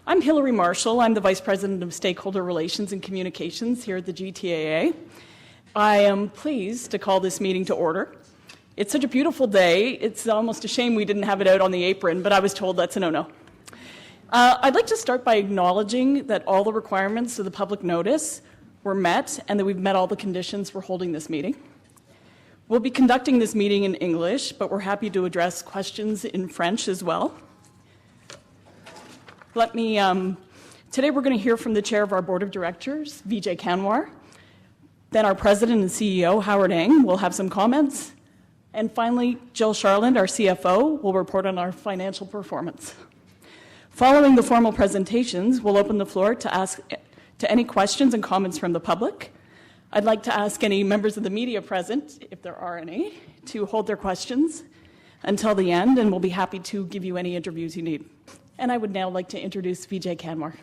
I'm Hillary Marshall. I'm the Vice President of Stakeholder Relations and Communications here at the GTAA. I am pleased to call this meeting to order. It's such a beautiful day. It's almost a shame we didn't have it out on the apron, but I was told that's a no-no. I'd like to start by acknowledging that all the requirements of the public notice were met and that we've met all the conditions for holding this meeting. We'll be conducting this meeting in English, but we're happy to address questions in French as well. Today we're going to hear from the chair of our board of directors, Vijay Kanwar. Then our president and CEO, Howard Ng, will have some comments. And finally, Jill Sharland, our CFO, will report on our financial performance. Following the formal presentations, we'll open the floor to any questions and comments from the public. I'd like to ask any members of the media present, if there are any, to hold their questions until the end, and we'll be happy to give you any interviews you need. And I would now like to introduce Vijay Kanwar.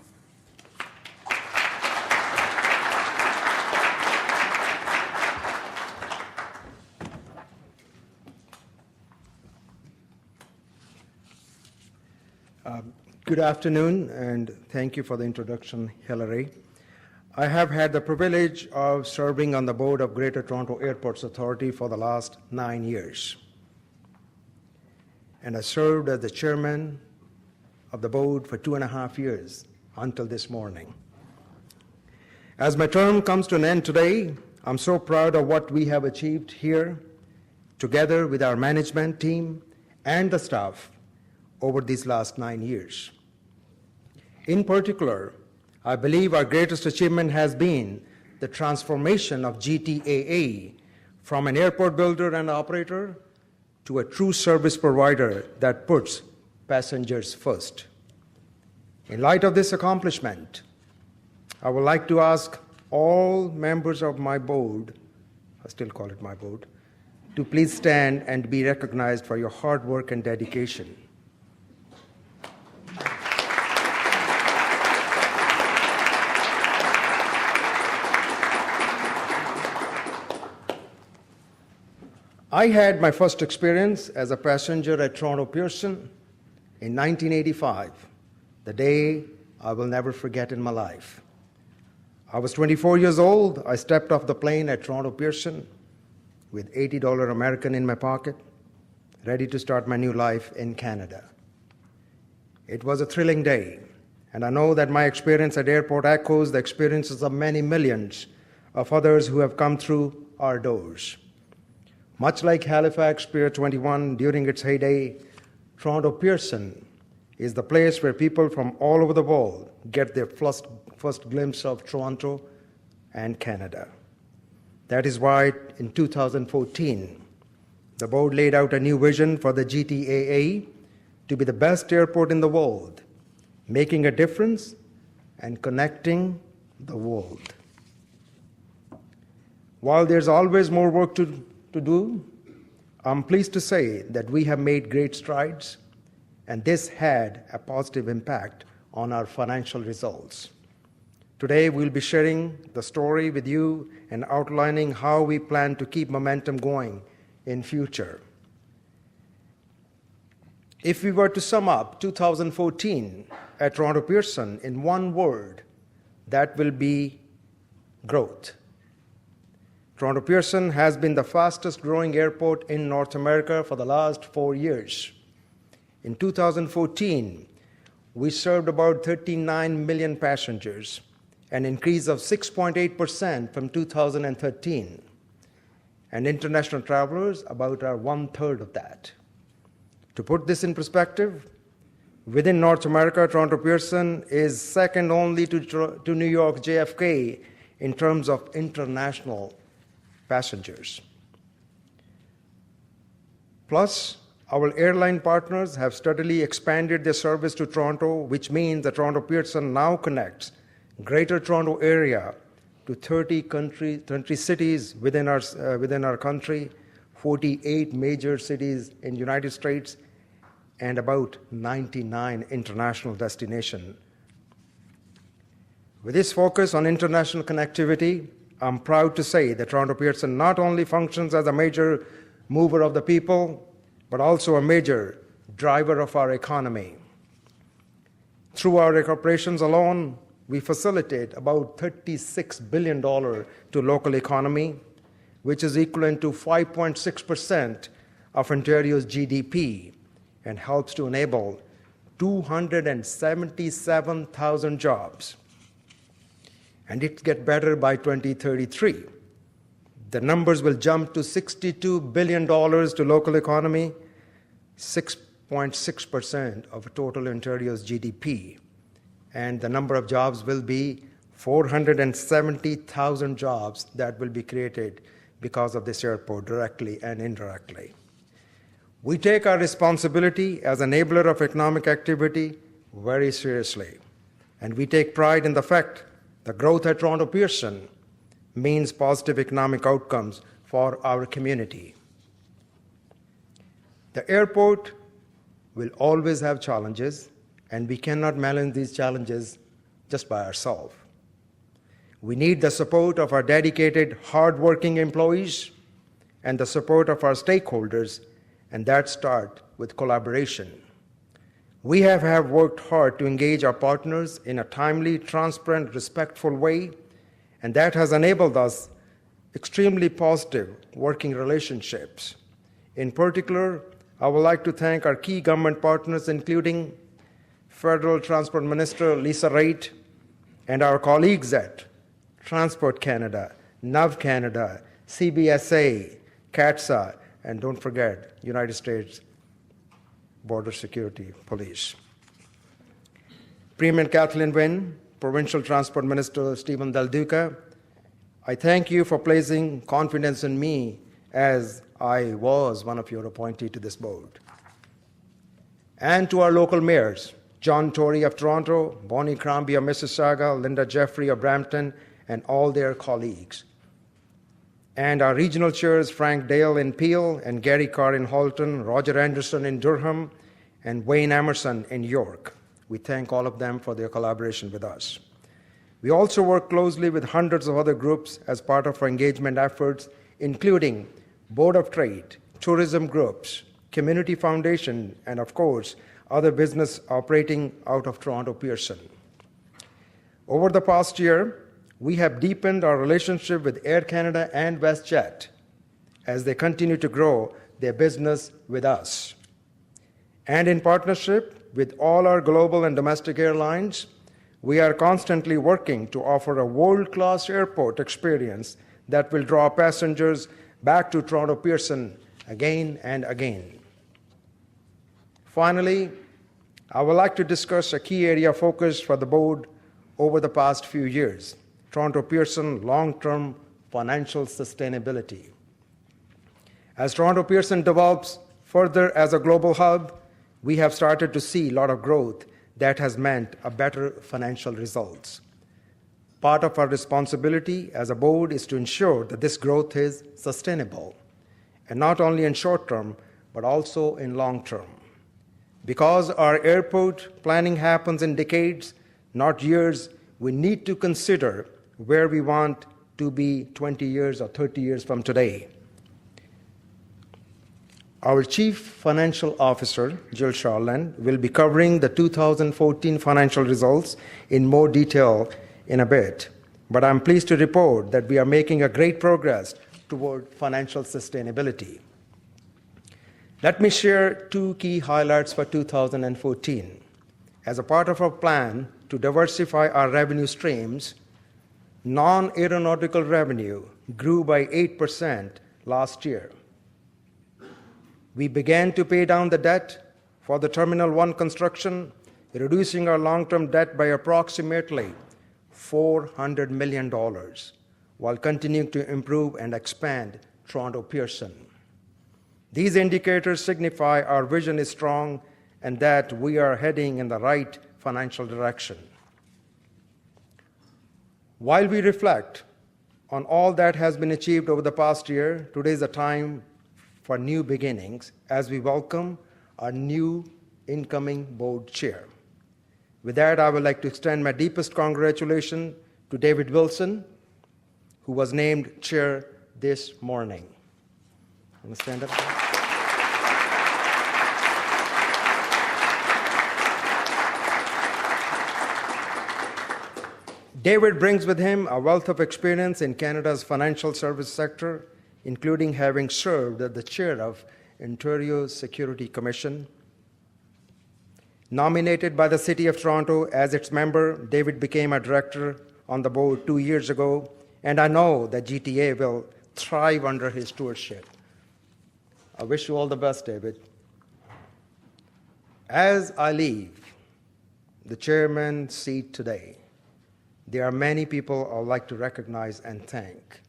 Good afternoon, and thank you for the introduction, Hillary. I have had the privilege of serving on the board of Greater Toronto Airports Authority for the last 9 years. And I served as the chairman of the board for 2.5 years until this morning. As my term comes to an end today, I'm so proud of what we have achieved here together with our management team and the staff over these last 9 years. In particular, I believe our greatest achievement has been the transformation of GTAA from an airport builder and operator to a true service provider that puts passengers first. In light of this accomplishment, I would like to ask all members of my board, I still call it my board, to please stand and be recognized for your hard work and dedication. I had my first experience as a passenger at Toronto Pearson in 1985, the day I will never forget in my life. I was 24 years old. I stepped off the plane at Toronto Pearson with $80 American in my pocket, ready to start my new life in Canada. It was a thrilling day, and I know that my experience at airport echoes the experiences of many millions of others who have come through our doors. Much like Halifax Pier 21 during its heyday, Toronto Pearson is the place where people from all over the world get their first glimpse of Toronto and Canada. That is why in 2014, the board laid out a new vision for the GTAA to be the best airport in the world, making a difference and connecting the world. While there's always more work to do, I'm pleased to say that we have made great strides, and this had a positive impact on our financial results. Today, we'll be sharing the story with you and outlining how we plan to keep momentum going in future. If we were to sum up 2014 at Toronto Pearson in one word, that will be growth. Toronto Pearson has been the fastest growing airport in North America for the last 4 years. In 2014, we served about 39 million passengers, an increase of 6.8% from 2013, and international travelers about 1/3 of that. To put this in perspective, within North America, Toronto Pearson is second only to New York JFK in terms of international passengers. Plus, our airline partners have steadily expanded their service to Toronto, which means that Toronto Pearson now connects Greater Toronto Area to 30 cities within our country, 48 major cities in the United States, and about 99 international destinations. With this focus on international connectivity, I'm proud to say that Toronto Pearson not only functions as a major mover of the people, but also a major driver of our economy. Through our operations alone, we facilitate about $36 billion to local economy, which is equivalent to 5.6% of Ontario's GDP, and helps to enable 277,000 jobs. And it gets better by 2033. The numbers will jump to $62 billion to local economy, 6.6% of total Ontario's GDP. And the number of jobs will be 470,000 jobs that will be created because of this airport, directly and indirectly. We take our responsibility as enabler of economic activity very seriously, and we take pride in the fact that growth at Toronto Pearson means positive economic outcomes for our community. The airport will always have challenges, and we cannot manage these challenges just by ourselves. We need the support of our dedicated, hardworking employees and the support of our stakeholders, and that starts with collaboration. We have worked hard to engage our partners in a timely, transparent, respectful way, and that has enabled us extremely positive working relationships. In particular, I would like to thank our key government partners, including Federal Transport Minister Lisa Raitt and our colleagues at Transport Canada, NAV Canada, CBSA, CATSA, and don't forget, United States Border Security Police. Premier Kathleen Wynne, Provincial Transport Minister Stephen Del Duca, I thank you for placing confidence in me as I was one of your appointees to this board. And to our local mayors, John Tory of Toronto, Bonnie Crombie of Mississauga, Linda Jeffrey of Brampton, and all their colleagues. And our regional chairs, Frank Dale in Peel, and Gary Carr in Halton, Roger Anderson in Durham, and Wayne Emerson in York. We thank all of them for their collaboration with us. We also work closely with hundreds of other groups as part of our engagement efforts, including Board of Trade, tourism groups, community foundation, and of course, other business operating out of Toronto Pearson. Over the past year, we have deepened our relationship with Air Canada and WestJet as they continue to grow their business with us. And in partnership with all our global and domestic airlines, we are constantly working to offer a world-class airport experience that will draw passengers back to Toronto Pearson again and again. Finally, I would like to discuss a key area of focus for the board over the past few years: Toronto Pearson long-term financial sustainability. As Toronto Pearson develops further as a global hub, we have started to see a lot of growth that has meant a better financial results. Part of our responsibility as a board is to ensure that this growth is sustainable, and not only in short term, but also in long term. Because our airport planning happens in decades, not years, we need to consider where we want to be 20 years or 30 years from today. Our Chief Financial Officer, Jill Charland, will be covering the 2014 financial results in more detail in a bit, but I'm pleased to report that we are making a great progress toward financial sustainability. Let me share two key highlights for 2014. As a part of our plan to diversify our revenue streams, non-aeronautical revenue grew by 8% last year. We began to pay down the debt for the Terminal 1 construction, reducing our long-term debt by approximately $400 million, while continuing to improve and expand Toronto Pearson. These indicators signify our vision is strong and that we are heading in the right financial direction. While we reflect on all that has been achieved over the past year, today is a time for new beginnings as we welcome our new incoming board chair. With that, I would like to extend my deepest congratulations to David Wilson, who was named chair this morning. Want to stand up? David brings with him a wealth of experience in Canada's financial service sector, including having served as the chair of Ontario Security Commission. Nominated by the City of Toronto as its member, David became a director on the board 2 years ago, and I know that GTA will thrive under his stewardship. I wish you all the best, David. As I leave the chairman's seat today, there are many people I would like to recognize and thank.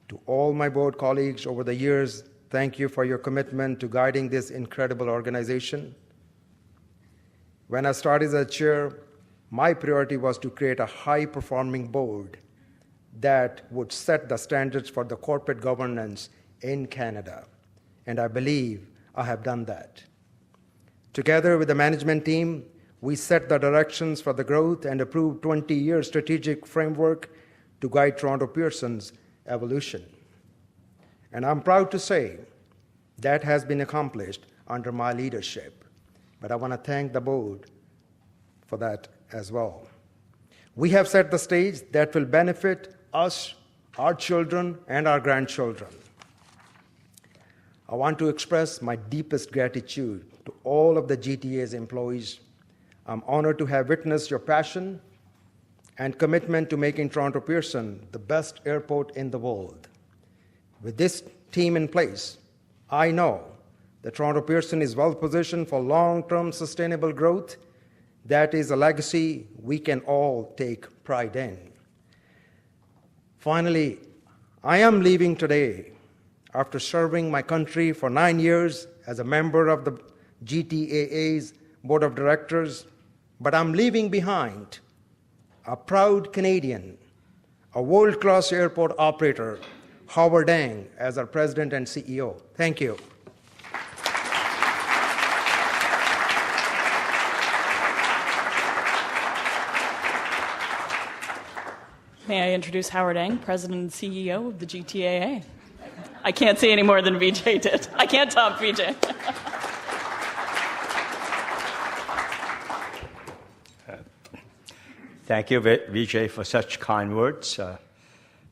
To all my board colleagues over the years, thank you for your commitment to guiding this incredible organization. When I started as chair, my priority was to create a high-performing board that would set the standards for the corporate governance in Canada, and I believe I have done that. Together with the management team, we set the directions for the growth and approved 20-year strategic framework to guide Toronto Pearson's evolution. And I'm proud to say that has been accomplished under my leadership. But I want to thank the board for that as well. We have set the stage that will benefit us, our children, and our grandchildren. I want to express my deepest gratitude to all of the GTA's employees. I'm honored to have witnessed your passion and commitment to making Toronto Pearson the best airport in the world. With this team in place, I know that Toronto Pearson is well positioned for long-term sustainable growth. That is a legacy we can all take pride in. Finally, I am leaving today after serving my country for 9 years as a member of the GTAA's Board of Directors, but I'm leaving behind a proud Canadian, a world-class airport operator, Howard Ang, as our President and CEO. Thank you. May I introduce Howard Ang, President and CEO of the GTAA. I can't say any more than Vijay did. I can't top Vijay. Thank you, Vijay, for such kind words.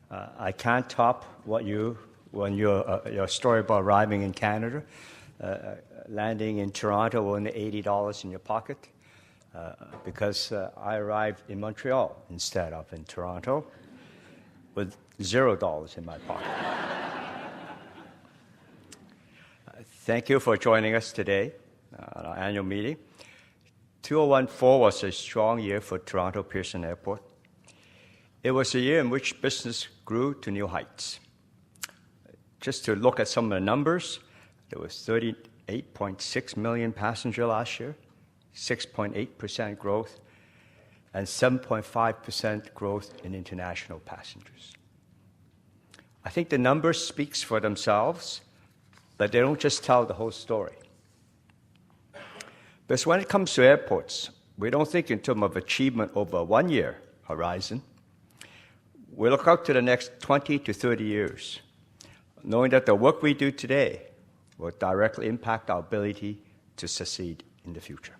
I can't top when your story about arriving in Canada, landing in Toronto with only $80 in your pocket, because I arrived in Montreal instead of in Toronto with $0 in my pocket. Thank you for joining us today at our annual meeting. 2014 was a strong year for Toronto Pearson Airport. It was a year in which business grew to new heights. Just to look at some of the numbers, there was 38.6 million passengers last year, 6.8% growth, and 7.5% growth in international passengers. I think the numbers speak for themselves, but they don't just tell the whole story. Because when it comes to airports, we don't think in terms of achievement over a one-year horizon. We look out to the next 20 to 30 years, knowing that the work we do today will directly impact our ability to succeed in the future.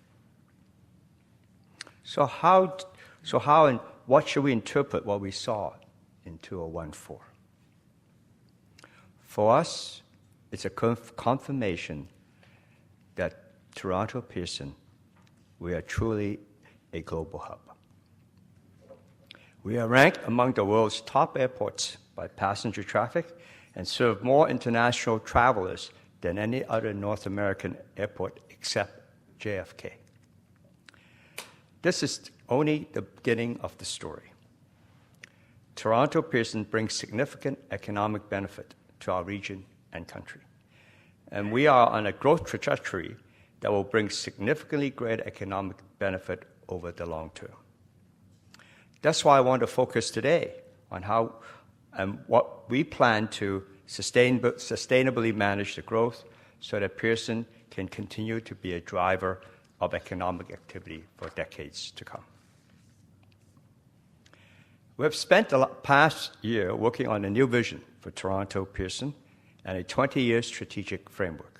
So how and what should we interpret what we saw in 2014? For us, it's a confirmation that Toronto Pearson, we are truly a global hub. We are ranked among the world's top airports by passenger traffic and serve more international travelers than any other North American airport except JFK. This is only the beginning of the story. Toronto Pearson brings significant economic benefit to our region and country. And we are on a growth trajectory that will bring significantly greater economic benefit over the long term. That's why I want to focus today on how and what we plan to sustainably manage the growth so that Pearson can continue to be a driver of economic activity for decades to come. We have spent the past year working on a new vision for Toronto Pearson and a 20-year strategic framework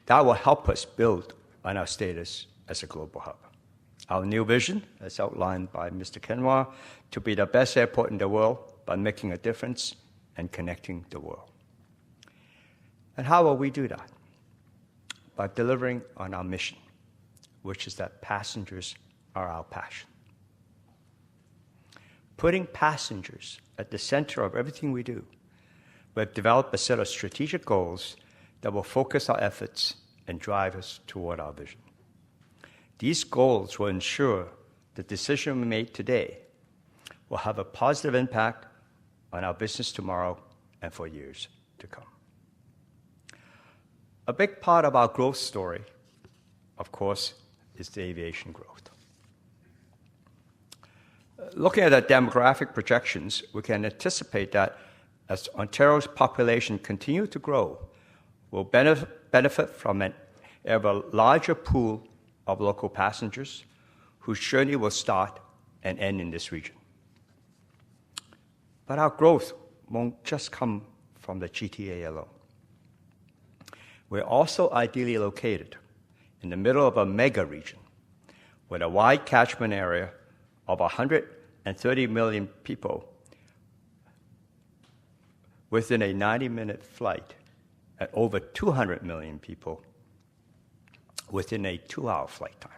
that will help us build on our status as a global hub. Our new vision, as outlined by Mr. Kenwa, to be the best airport in the world by making a difference and connecting the world. And how will we do that? By delivering on our mission, which is that passengers are our passion. Putting passengers at the center of everything we do, we've developed a set of strategic goals that will focus our efforts and drive us toward our vision. These goals will ensure the decision we make today will have a positive impact on our business tomorrow and for years to come. A big part of our growth story, of course, is the aviation growth. Looking at the demographic projections, we can anticipate that as Ontario's population continues to grow, we'll benefit from an ever larger pool of local passengers whose journey will start and end in this region. But our growth won't just come from the GTAA alone. We're also ideally located in the middle of a mega region with a wide catchment area of 130 million people within a 90-minute flight and over 200 million people within a 2-hour flight time.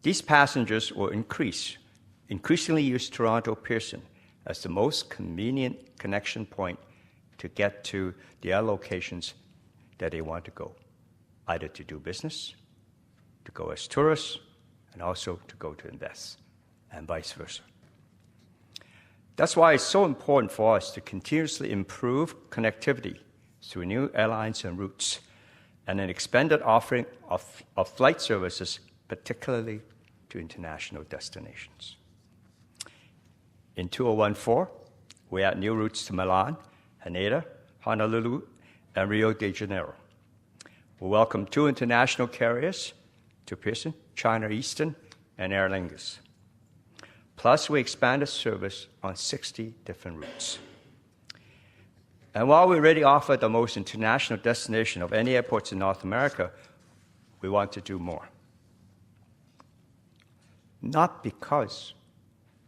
These passengers will increasingly use Toronto Pearson as the most convenient connection point to get to their locations that they want to go, either to do business, to go as tourists, and also to go to invest, and vice versa. That's why it's so important for us to continuously improve connectivity through new airlines and routes and an expanded offering of flight services, particularly to international destinations. In 2014, we add new routes to Milan, Haneda, Honolulu, and Rio de Janeiro. We welcome 2 international carriers to Pearson, China Eastern and Aer Lingus. Plus, we expanded service on 60 different routes. And while we already offer the most international destination of any airports in North America, we want to do more. Not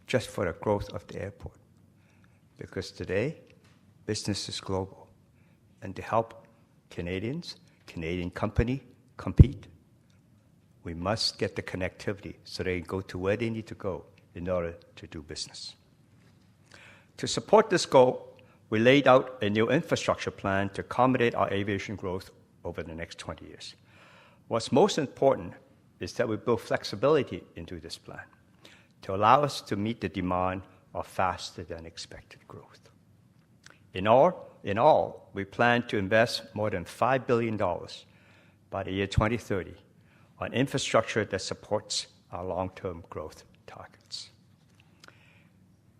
just for the growth of the airport, because today, business is global. And to help Canadian company compete, we must get the connectivity so they can go to where they need to go in order to do business. To support this goal, we laid out a new infrastructure plan to accommodate our aviation growth over the next 20 years. What's most important is that we build flexibility into this plan to allow us to meet the demand of faster than expected growth. In all, we plan to invest more than $5 billion by the year 2030 on infrastructure that supports our long-term growth targets.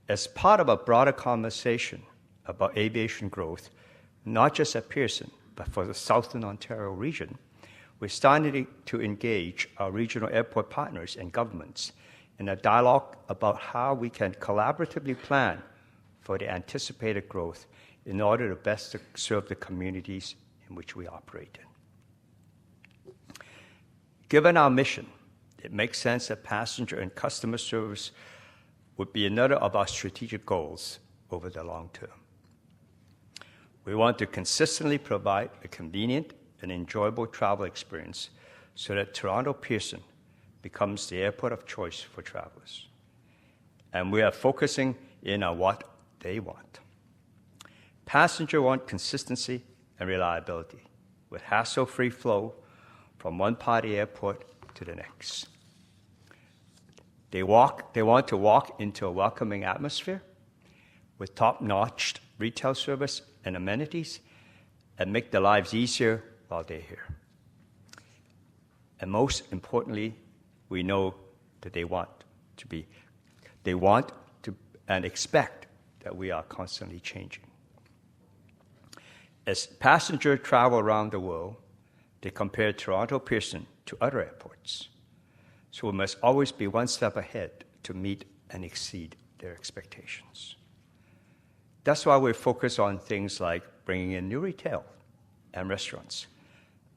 As part of a broader conversation about aviation growth, not just at Pearson, but for the Southern Ontario region, we're starting to engage our regional airport partners and governments in a dialogue about how we can collaboratively plan for the anticipated growth in order to best serve the communities in which we operate in. Given our mission, it makes sense that passenger and customer service would be another of our strategic goals over the long term. We want to consistently provide a convenient and enjoyable travel experience so that Toronto Pearson becomes the airport of choice for travelers. And we are focusing in on what they want. Passengers want consistency and reliability with hassle-free flow from one part of the airport to the next. They want to walk into a welcoming atmosphere with top-notch retail service and amenities and make their lives easier while they're here. And most importantly, we know that they want to and expect that we are constantly changing. As passengers travel around the world, they compare Toronto Pearson to other airports. So we must always be one step ahead to meet and exceed their expectations. That's why we focus on things like bringing in new retail and restaurants,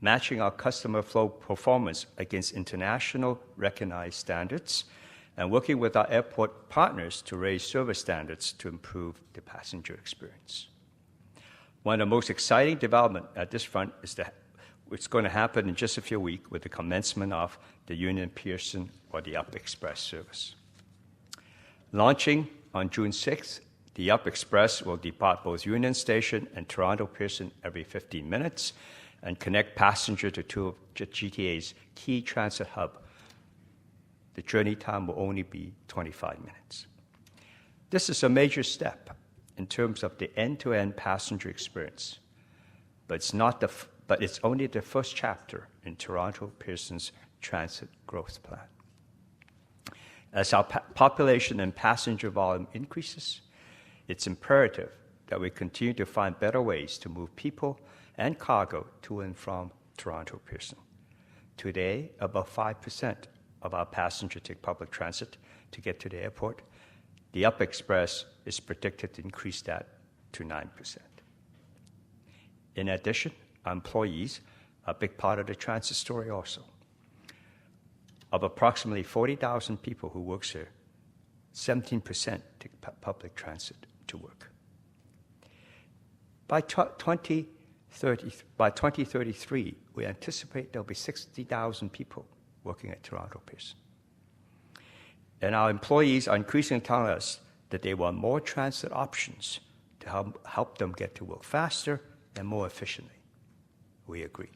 matching our customer flow performance against international recognized standards, and working with our airport partners to raise service standards to improve the passenger experience. One of the most exciting developments at this front is it's going to happen in just a few weeks with the commencement of the Union Pearson or the Up Express service. Launching on June 6th, the Up Express will depart both Union Station and Toronto Pearson every 15 minutes and connect passengers to two of GTAA's key transit hubs. The journey time will only be 25 minutes. This is a major step in terms of the end-to-end passenger experience, but it's only the first chapter in Toronto Pearson's transit growth plan. As our population and passenger volume increases, it's imperative that we continue to find better ways to move people and cargo to and from Toronto Pearson. Today, about 5% of our passengers take public transit to get to the airport. The Up Express is predicted to increase that to 9%. In addition, our employees are a big part of the transit story also. Of approximately 40,000 people who work here, 17% take public transit to work. By 2033, we anticipate there'll be 60,000 people working at Toronto Pearson. And our employees are increasingly telling us that they want more transit options to help them get to work faster and more efficiently. We agree.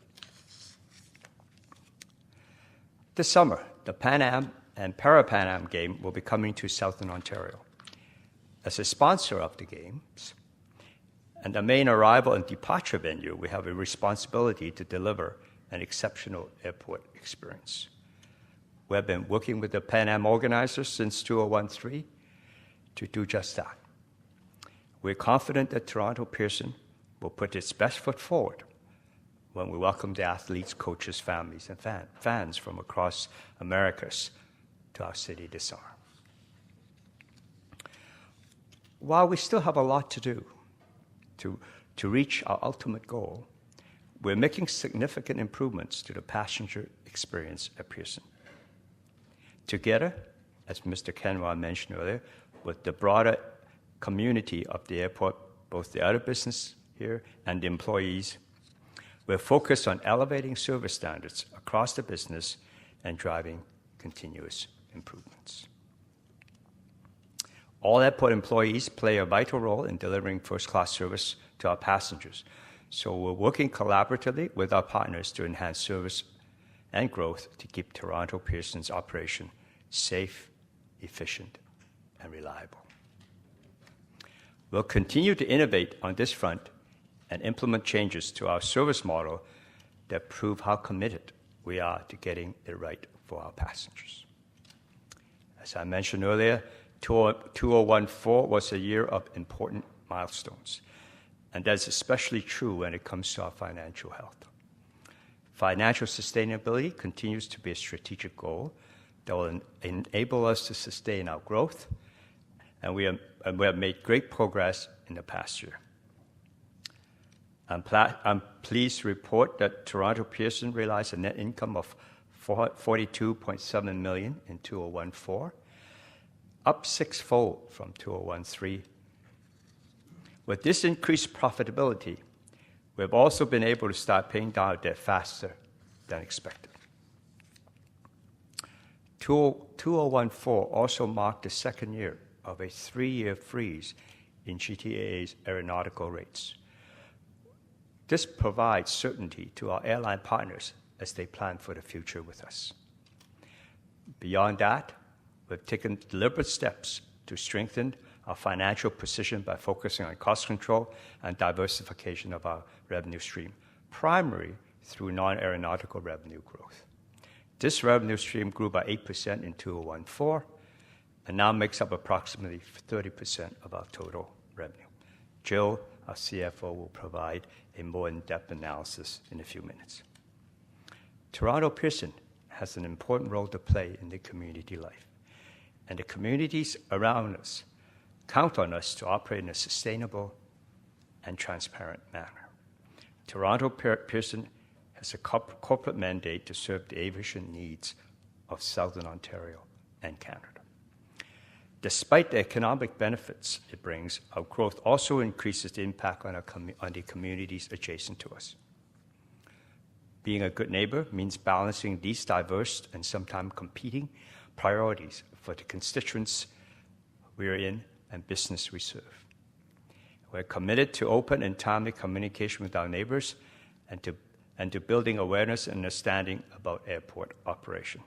This summer, the Pan Am and Para-Pan Am game will be coming to Southern Ontario. As a sponsor of the games and the main arrival and departure venue, we have a responsibility to deliver an exceptional airport experience. We have been working with the Pan Am organizers since 2013 to do just that. We're confident that Toronto Pearson will put its best foot forward when we welcome the athletes, coaches, families, and fans from across Americas to our city this summer. While we still have a lot to do to reach our ultimate goal, we're making significant improvements to the passenger experience at Pearson. Together, as Mr. Kenwa mentioned earlier, with the broader community of the airport, both the other business here and the employees, we're focused on elevating service standards across the business and driving continuous improvements. All airport employees play a vital role in delivering first-class service to our passengers, so we're working collaboratively with our partners to enhance service and growth to keep Toronto Pearson's operation safe, efficient, and reliable. We'll continue to innovate on this front and implement changes to our service model that prove how committed we are to getting it right for our passengers. As I mentioned earlier, 2014 was a year of important milestones, and that's especially true when it comes to our financial health. Financial sustainability continues to be a strategic goal that will enable us to sustain our growth, and we have made great progress in the past year. I'm pleased to report that Toronto Pearson realized a net income of $42.7 million in 2014, up sixfold from 2013. With this increased profitability, we have also been able to start paying down our debt faster than expected. 2014 also marked the second year of a 3-year freeze in GTAA's aeronautical rates. This provides certainty to our airline partners as they plan for the future with us. Beyond that, we've taken deliberate steps to strengthen our financial position by focusing on cost control and diversification of our revenue stream, primarily through non-aeronautical revenue growth. This revenue stream grew by 8% in 2014 and now makes up approximately 30% of our total revenue. Jill, our CFO, will provide a more in-depth analysis in a few minutes. Toronto Pearson has an important role to play in the community life, and the communities around us count on us to operate in a sustainable and transparent manner. Toronto Pearson has as a corporate mandate to serve the aviation needs of Southern Ontario and Canada. Despite the economic benefits it brings, our growth also increases the impact on the communities adjacent to us. Being a good neighbor means balancing these diverse and sometimes competing priorities for the constituents we are in and business we serve. We're committed to open and timely communication with our neighbors and to building awareness and understanding about airport operation.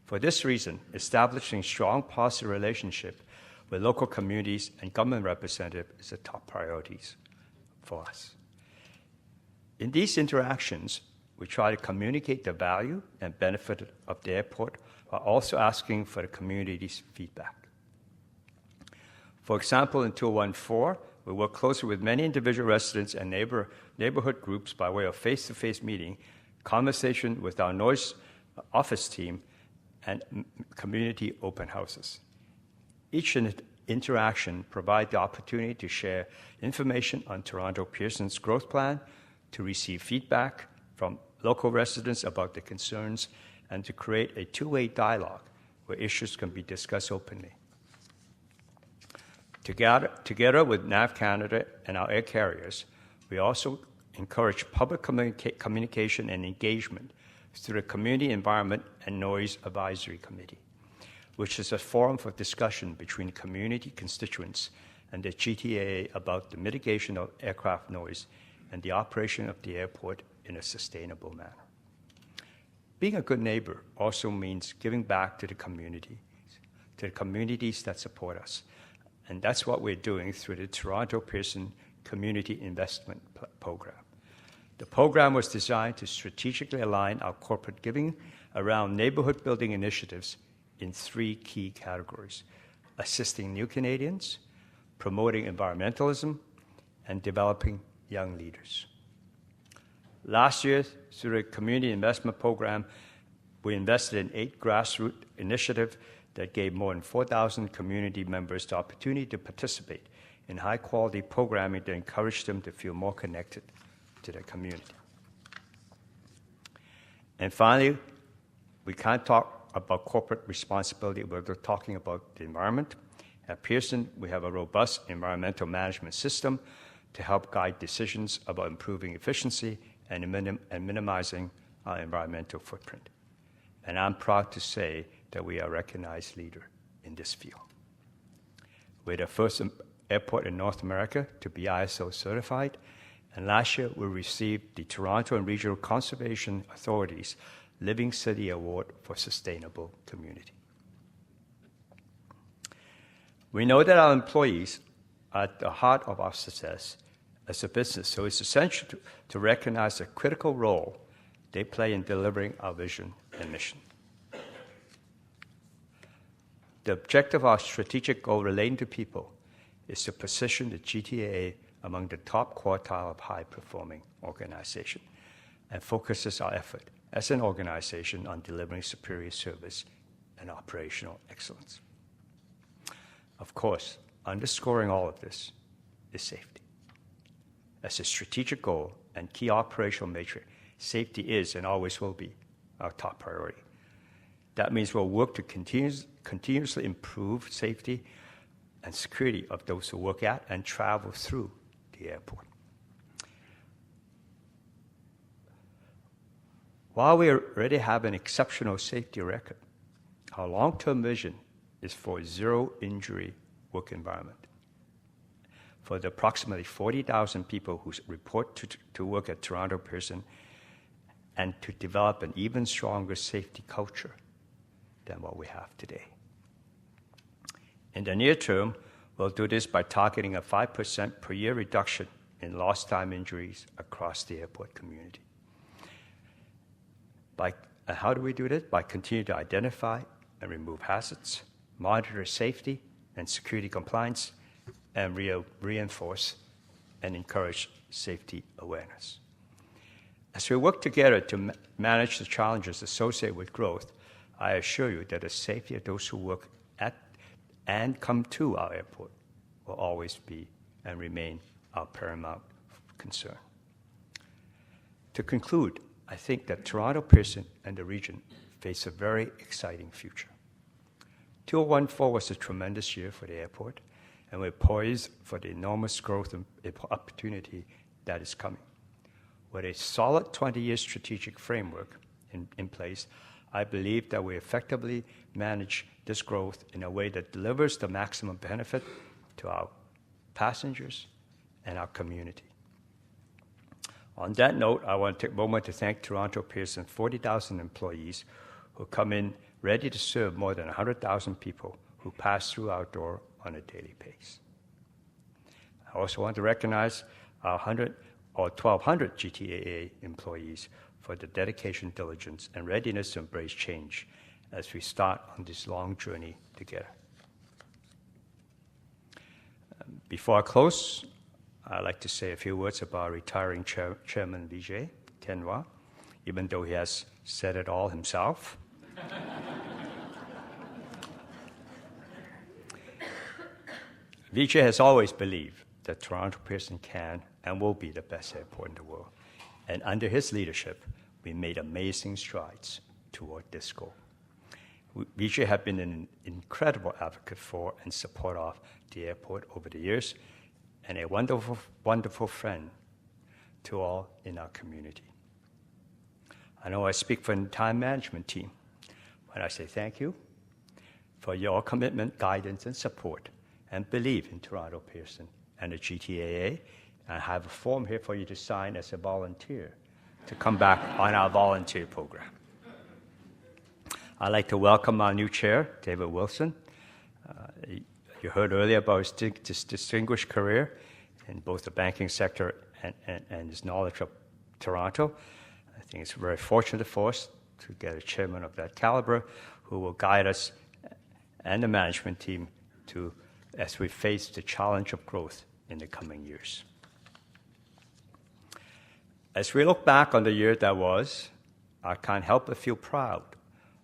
For this reason, establishing strong policy relationship with local communities and government representatives is a top priority for us. In these interactions, we try to communicate the value and benefit of the airport while also asking for the community's feedback. For example, in 2014, we work closely with many individual residents and neighborhood groups by way of face-to-face meeting, conversation with our noise office team, and community open houses. Each interaction provides the opportunity to share information on Toronto Pearson's growth plan, to receive feedback from local residents about their concerns, and to create a two-way dialogue where issues can be discussed openly. Together with NAV Canada and our air carriers, we also encourage public communication and engagement through the Community Environment and Noise Advisory Committee, which is a forum for discussion between community constituents and the GTAA about the mitigation of aircraft noise and the operation of the airport in a sustainable manner. Being a good neighbor also means giving back to the communities that support us. And that's what we're doing through the Toronto Pearson Community Investment Program. The program was designed to strategically align our corporate giving around neighborhood building initiatives in three key categories: assisting new Canadians, promoting environmentalism, and developing young leaders. Last year, through the Community Investment Program, we invested in 8 grassroots initiatives that gave more than 4,000 community members the opportunity to participate in high-quality programming that encouraged them to feel more connected to their community. And finally, we can't talk about corporate responsibility without talking about the environment. At Pearson, we have a robust environmental management system to help guide decisions about improving efficiency and minimizing our environmental footprint. And I'm proud to say that we are a recognized leader in this field. We're the first airport in North America to be ISO certified, and last year we received the Toronto and Regional Conservation Authority's Living City Award for Sustainable Community. We know that our employees are at the heart of our success as a business, so it's essential to recognize the critical role they play in delivering our vision and mission. The objective of our strategic goal relating to people is to position the GTAA among the top quartile of high-performing organizations and focuses our effort as an organization on delivering superior service and operational excellence. Of course, underscoring all of this is safety. As a strategic goal and key operational metric, safety is and always will be our top priority. That means we'll work to continuously improve safety and security of those who work at and travel through the airport. While we already have an exceptional safety record, our long-term vision is for a zero-injury work environment. For the approximately 40,000 people who report to work at Toronto Pearson, and to develop an even stronger safety culture than what we have today. In the near term, we'll do this by targeting a 5% per year reduction in lost time injuries across the airport community. How do we do this? By continuing to identify and remove hazards, monitor safety and security compliance, and reinforce and encourage safety awareness. As we work together to manage the challenges associated with growth, I assure you that the safety of those who work at and come to our airport will always be and remain our paramount concern. To conclude, I think that Toronto Pearson and the region face a very exciting future. 2014 was a tremendous year for the airport, and we're poised for the enormous growth and opportunity that is coming. With a solid 20-year strategic framework in place, I believe that we effectively manage this growth in a way that delivers the maximum benefit to our passengers and our community. On that note, I want to take a moment to thank Toronto Pearson 40,000 employees who come in ready to serve more than 100,000 people who pass through our door on a daily basis. I also want to recognize our 1,200 GTAA employees for the dedication, diligence, and readiness to embrace change as we start on this long journey together. Before I close, I'd like to say a few words about retiring Chairman Vijay Kanwar, even though he has said it all himself. Vijay has always believed that Toronto Pearson can and will be the best airport in the world. And under his leadership, we made amazing strides toward this goal. Vijay has been an incredible advocate for and support of the airport over the years, and a wonderful, wonderful friend to all in our community. I know I speak for the entire management team when I say thank you for your commitment, guidance, and support, and believe in Toronto Pearson and the GTAA. I have a form here for you to sign as a volunteer to come back on our volunteer program. I'd like to welcome our new chair, David Wilson. You heard earlier about his distinguished career in both the banking sector and his knowledge of Toronto. I think it's very fortunate for us to get a chairman of that caliber who will guide us and the management team as we face the challenge of growth in the coming years. As we look back on the year that was, I can't help but feel proud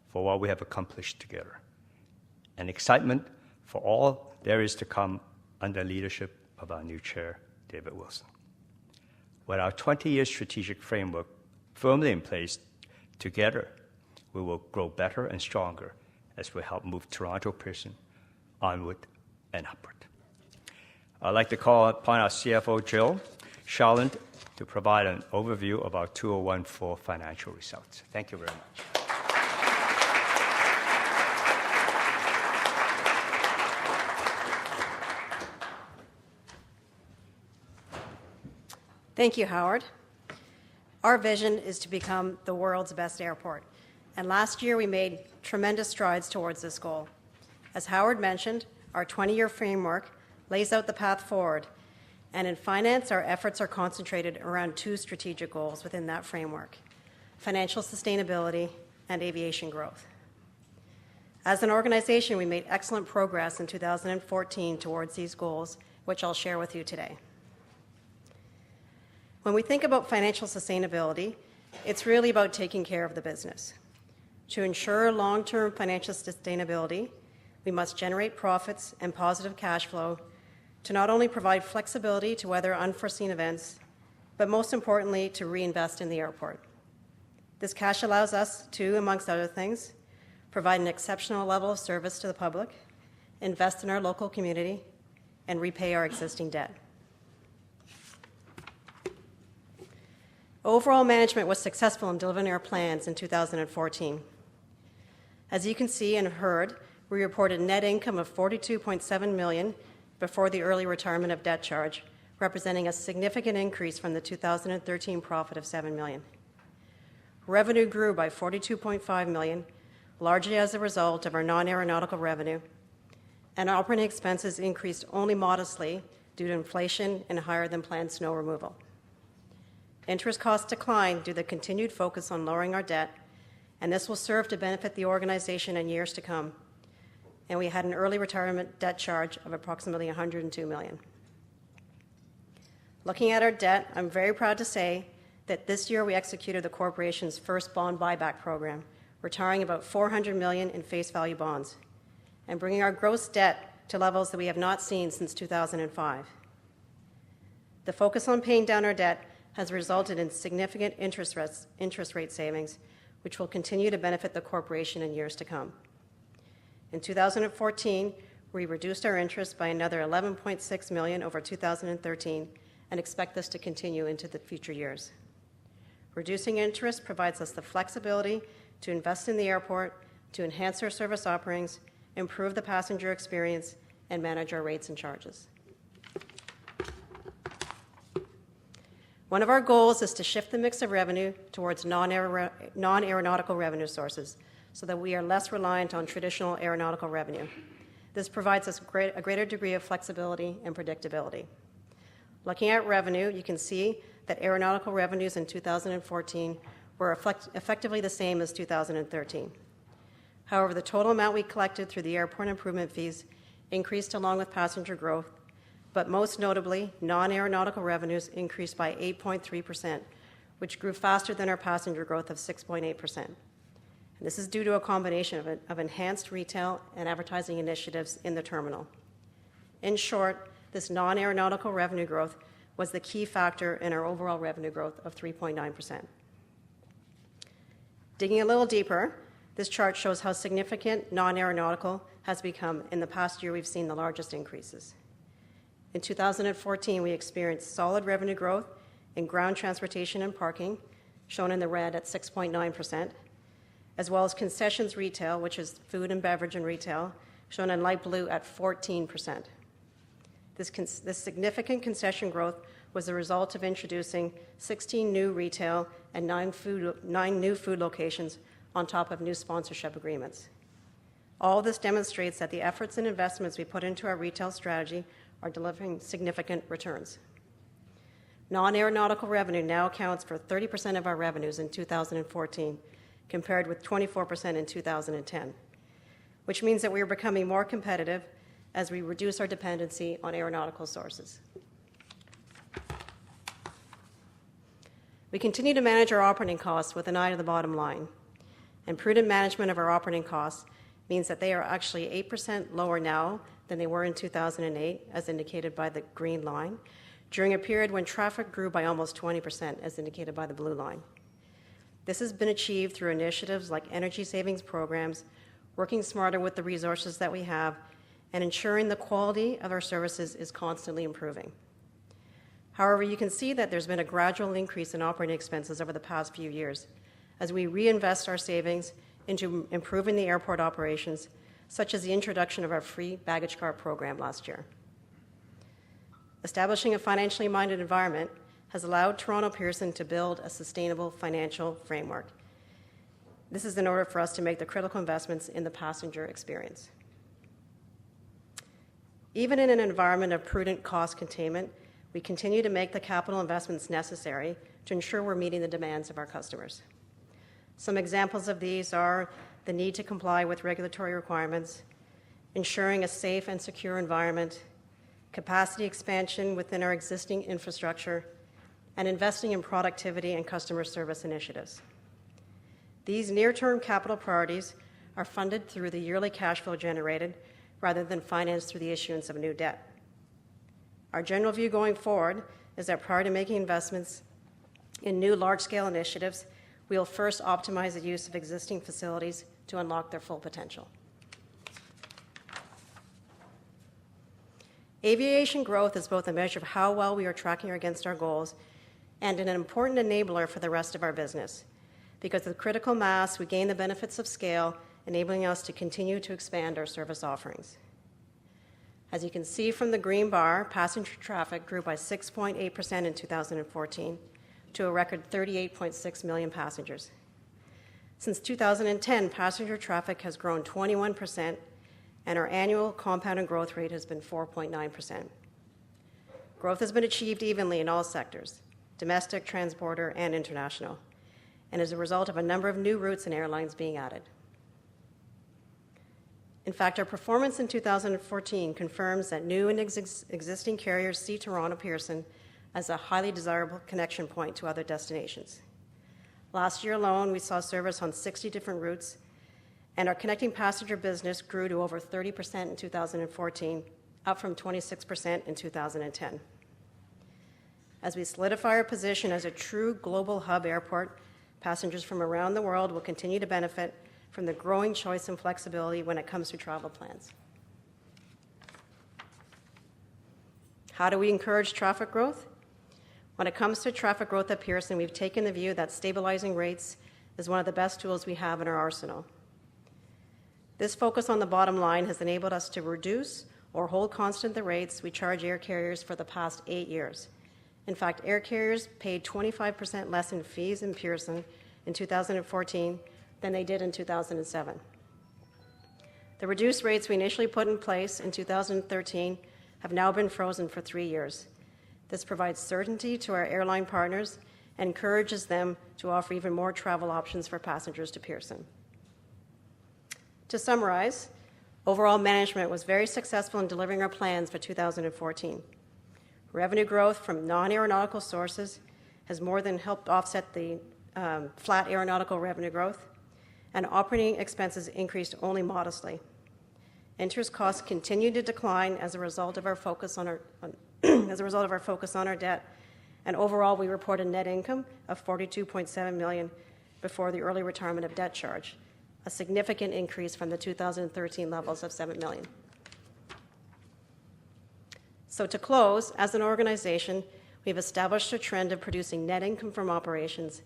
for what we have accomplished together, and excitement for all there is to come under leadership of our new chair, David Wilson. With our 20-year strategic framework firmly in place, together we will grow better and stronger as we help move Toronto Pearson onward and upward. I'd like to call upon our CFO, Jill Sharland, to provide an overview of our 2014 financial results. Thank you very much. Thank you, Howard. Our vision is to become the world's best airport, and last year we made tremendous strides towards this goal. As Howard mentioned, our 20-year framework lays out the path forward, and in finance, our efforts are concentrated around two strategic goals within that framework: financial sustainability and aviation growth. As an organization, we made excellent progress in 2014 towards these goals, which I'll share with you today. When we think about financial sustainability, it's really about taking care of the business. To ensure long-term financial sustainability, we must generate profits and positive cash flow to not only provide flexibility to weather unforeseen events, but most importantly, to reinvest in the airport. This cash allows us to, amongst other things, provide an exceptional level of service to the public, invest in our local community, and repay our existing debt. Overall management was successful in delivering our plans in 2014. As you can see and have heard, we reported net income of $42.7 million before the early retirement of debt charge, representing a significant increase from the 2013 profit of $7 million. Revenue grew by $42.5 million, largely as a result of our non-aeronautical revenue, and operating expenses increased only modestly due to inflation and higher than planned snow removal. Interest costs declined due to the continued focus on lowering our debt, and this will serve to benefit the organization in years to come. And we had an early retirement debt charge of approximately $102 million. Looking at our debt, I'm very proud to say that this year we executed the corporation's first bond buyback program, retiring about $400 million in face value bonds, and bringing our gross debt to levels that we have not seen since 2005. The focus on paying down our debt has resulted in significant interest rate savings, which will continue to benefit the corporation in years to come. In 2014, we reduced our interest by another $11.6 million over 2013 and expect this to continue into the future years. Reducing interest provides us the flexibility to invest in the airport, to enhance our service offerings, improve the passenger experience, and manage our rates and charges. One of our goals is to shift the mix of revenue towards non-aeronautical revenue sources so that we are less reliant on traditional aeronautical revenue. This provides us a greater degree of flexibility and predictability. Looking at revenue, you can see that aeronautical revenues in 2014 were effectively the same as 2013. However, the total amount we collected through the airport improvement fees increased along with passenger growth, but most notably, non-aeronautical revenues increased by 8.3%, which grew faster than our passenger growth of 6.8%. And this is due to a combination of enhanced retail and advertising initiatives in the terminal. In short, this non-aeronautical revenue growth was the key factor in our overall revenue growth of 3.9%. Digging a little deeper, this chart shows how significant non-aeronautical has become. In the past year, we've seen the largest increases. In 2014, we experienced solid revenue growth in ground transportation and parking, shown in the red at 6.9%, as well as concessions retail, which is food and beverage and retail, shown in light blue at 14%. This significant concession growth was the result of introducing 16 new retail and 9 new food locations on top of new sponsorship agreements. All this demonstrates that the efforts and investments we put into our retail strategy are delivering significant returns. Non-aeronautical revenue now accounts for 30% of our revenues in 2014, compared with 24% in 2010, which means that we are becoming more competitive as we reduce our dependency on aeronautical sources. We continue to manage our operating costs with an eye to the bottom line, and prudent management of our operating costs means that they are actually 8% lower now than they were in 2008, as indicated by the green line, during a period when traffic grew by almost 20%, as indicated by the blue line. This has been achieved through initiatives like energy savings programs, working smarter with the resources that we have, and ensuring the quality of our services is constantly improving. However, you can see that there's been a gradual increase in operating expenses over the past few years as we reinvest our savings into improving the airport operations, such as the introduction of our free baggage car program last year. Establishing a financially minded environment has allowed Toronto Pearson to build a sustainable financial framework. This is in order for us to make the critical investments in the passenger experience. Even in an environment of prudent cost containment, we continue to make the capital investments necessary to ensure we're meeting the demands of our customers. Some examples of these are the need to comply with regulatory requirements, ensuring a safe and secure environment, capacity expansion within our existing infrastructure, and investing in productivity and customer service initiatives. These near-term capital priorities are funded through the yearly cash flow generated rather than financed through the issuance of new debt. Our general view going forward is that prior to making investments in new large-scale initiatives, we will first optimize the use of existing facilities to unlock their full potential. Aviation growth is both a measure of how well we are tracking against our goals and an important enabler for the rest of our business. Because with critical mass, we gain the benefits of scale, enabling us to continue to expand our service offerings. As you can see from the green bar, passenger traffic grew by 6.8% in 2014 to a record 38.6 million passengers. Since 2010, passenger traffic has grown 21%, and our annual compounded growth rate has been 4.9%. Growth has been achieved evenly in all sectors, domestic, transborder, and international, and as a result of a number of new routes and airlines being added. In fact, our performance in 2014 confirms that new and existing carriers see Toronto Pearson as a highly desirable connection point to other destinations. Last year alone, we saw service on 60 different routes, and our connecting passenger business grew to over 30% in 2014, up from 26% in 2010. As we solidify our position as a true global hub airport, passengers from around the world will continue to benefit from the growing choice and flexibility when it comes to travel plans. How do we encourage traffic growth? When it comes to traffic growth at Pearson, we've taken the view that stabilizing rates is one of the best tools we have in our arsenal. This focus on the bottom line has enabled us to reduce or hold constant the rates we charge air carriers for the past 8 years. In fact, air carriers paid 25% less in fees in Pearson in 2014 than they did in 2007. The reduced rates we initially put in place in 2013 have now been frozen for 3 years. This provides certainty to our airline partners and encourages them to offer even more travel options for passengers to Pearson. To summarize, overall management was very successful in delivering our plans for 2014. Revenue growth from non-aeronautical sources has more than helped offset the flat aeronautical revenue growth, and operating expenses increased only modestly. Interest costs continued to decline as a result of our focus on our debt, and overall we reported net income of $42.7 million before the early retirement of debt charge, a significant increase from the 2013 levels of $7 million. So to close, as an organization, we've established a trend of producing net income from operations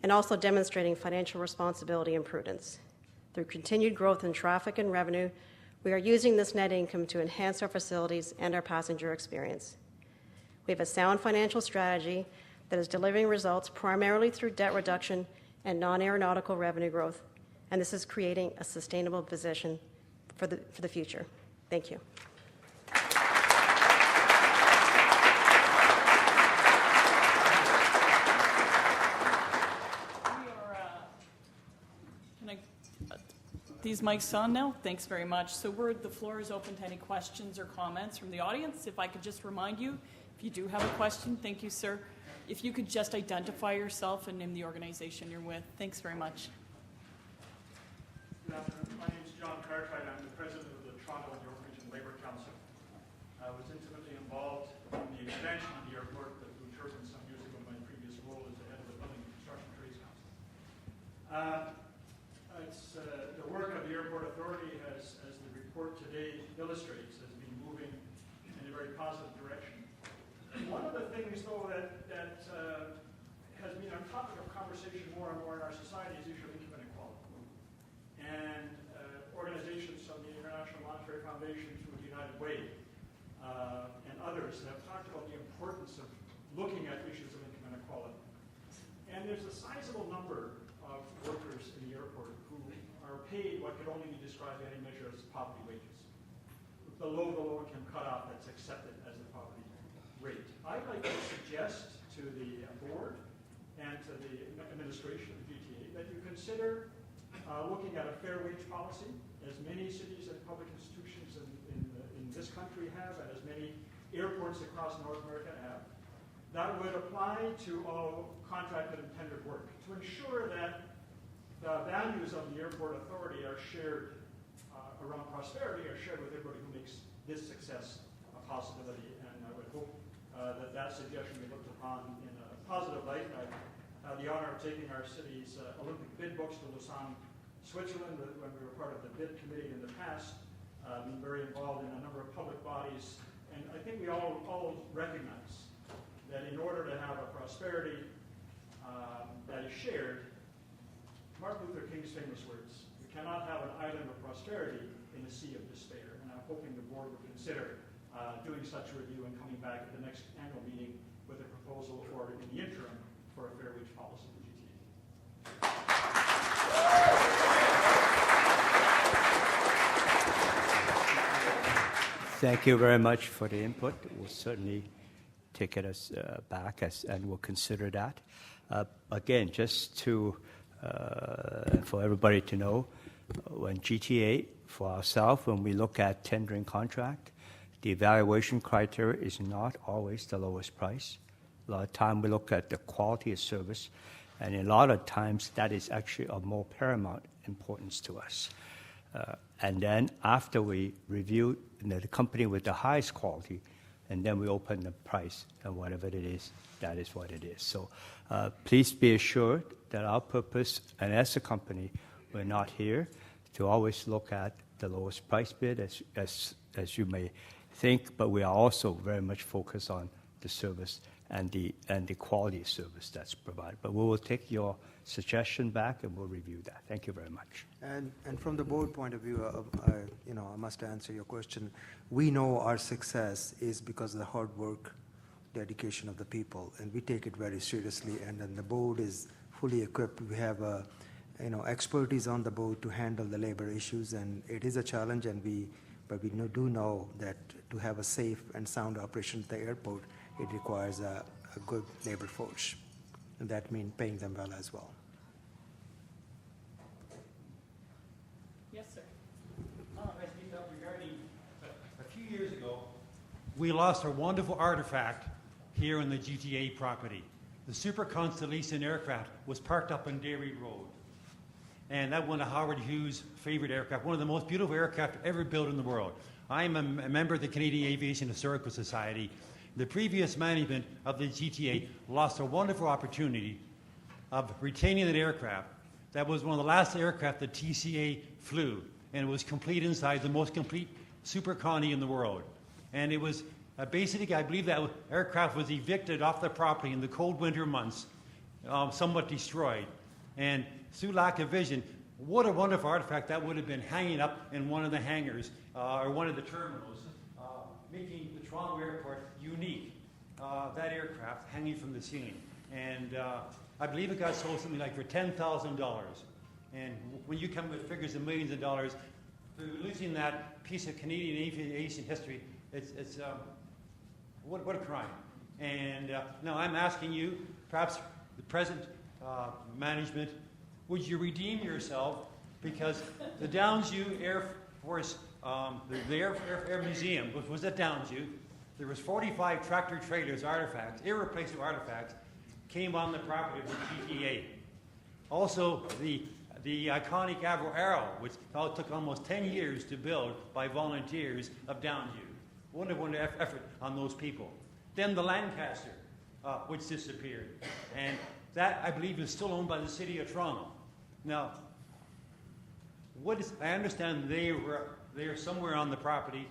and also demonstrating financial responsibility and prudence. Through continued growth in traffic and revenue, we are using this net income to enhance our facilities and our passenger experience. We have a sound financial strategy that is delivering results primarily through debt reduction and non-aeronautical revenue growth, and this is creating a sustainable position for the future. Thank you. These mics on now? Thanks very much. So the floor is open to any questions or comments from the audience. If I could just remind you, if you do have a question, thank you, sir. If you could just identify yourself and name the organization you're with. Thanks very much. Good afternoon. My name is John Cartwright. I'm the president of the Toronto and York Region Labour Council. I was intimately involved in the expansion of the airport that Blue Turpin some years ago in my previous role as the head of the Building and Construction Trades Council. The work of the Airport Authority, as the report today illustrates, has been moving in a very positive direction. One of the things, though, that has been a topic of conversation more and more in our society is the issue of income inequality. And organizations from the International Monetary Foundation through the United Way and others have talked about the importance of looking at issues of income inequality. And there's a sizable number of workers in the airport who are paid what could only be described by any measure as poverty wages, below the low-income cutoff that's accepted as the poverty rate. I'd like to suggest to the board and to the administration of the GTA that you consider looking at a fair wage policy, as many cities and public institutions in this country have, and as many airports across North America have, that would apply to all contracted and tendered work to ensure that the values of the Airport Authority are shared around prosperity, are shared with everybody who makes this success a possibility. And I would hope that suggestion be looked upon in a positive light. I had the honor of taking our city's Olympic bid books to Lausanne, Switzerland, when we were part of the bid committee in the past, been very involved in a number of public bodies. And I think we all recognize that in order to have a prosperity that is shared, Martin Luther King's famous words, we cannot have an island of prosperity in a sea of despair. And I'm hoping the board would consider doing such a review and coming back at the next annual meeting with a proposal for, in the interim, for a fair wage policy in the GTA. Thank you very much for the input. We'll certainly take it back and we'll consider that. Again, just to for everybody to know, when GTA, for ourselves, when we look at tendering contract, the evaluation criteria is not always the lowest price. A lot of time we look at the quality of service, and a lot of times that is actually of more paramount importance to us. And then after we review the company with the highest quality, and then we open the price, and whatever it is, that is what it is. So please be assured that our purpose, and as a company, we're not here to always look at the lowest price bid, as you may think, but we are also very much focused on the service and the quality of service that's provided. But we will take your suggestion back and we'll review that. Thank you very much. And from the board point of view, I must answer your question. We know our success is because of the hard work, dedication of the people, and we take it very seriously. And then the board is fully equipped. We have expertise on the board to handle the labor issues, and it is a challenge. But we do know that to have a safe and sound operation at the airport, it requires a good labor force, and that means paying them well as well. Yes, sir. I speak up regarding a few years ago, we lost a wonderful artifact here on the GTAA property. The Super Constellation aircraft was parked up on Dairy Road. And that one of Howard Hughes' favorite aircraft, one of the most beautiful aircraft ever built in the world. I'm a member of the Canadian Aviation Historical Society. The previous management of the GTAA lost a wonderful opportunity of retaining that aircraft. That was one of the last aircraft that TCA flew, and it was complete inside, the most complete Super Connie in the world. And it was basically, I believe that aircraft was evicted off the property in the cold winter months, somewhat destroyed. And through lack of vision, what a wonderful artifact that would have been hanging up in one of the hangars or one of the terminals, making the Toronto airport unique, that aircraft hanging from the ceiling. And I believe it got sold something like for $10,000. And when you come with figures of millions of dollars, losing that piece of Canadian aviation history, it's what a crime. And now I'm asking you, perhaps the present management, would you redeem yourself? Because the Downsview Air Force, the Air Museum was at Downsview. There was 45 tractor trailers, artifacts, irreplaceable artifacts, came on the property of the GTAA. Also, the iconic Avro Arrow, which took almost 10 years to build by volunteers of Downsview. Wonderful effort on those people. Then the Lancaster, which disappeared. And that, I believe, is still owned by the City of Toronto. Now, I understand they are somewhere on the property.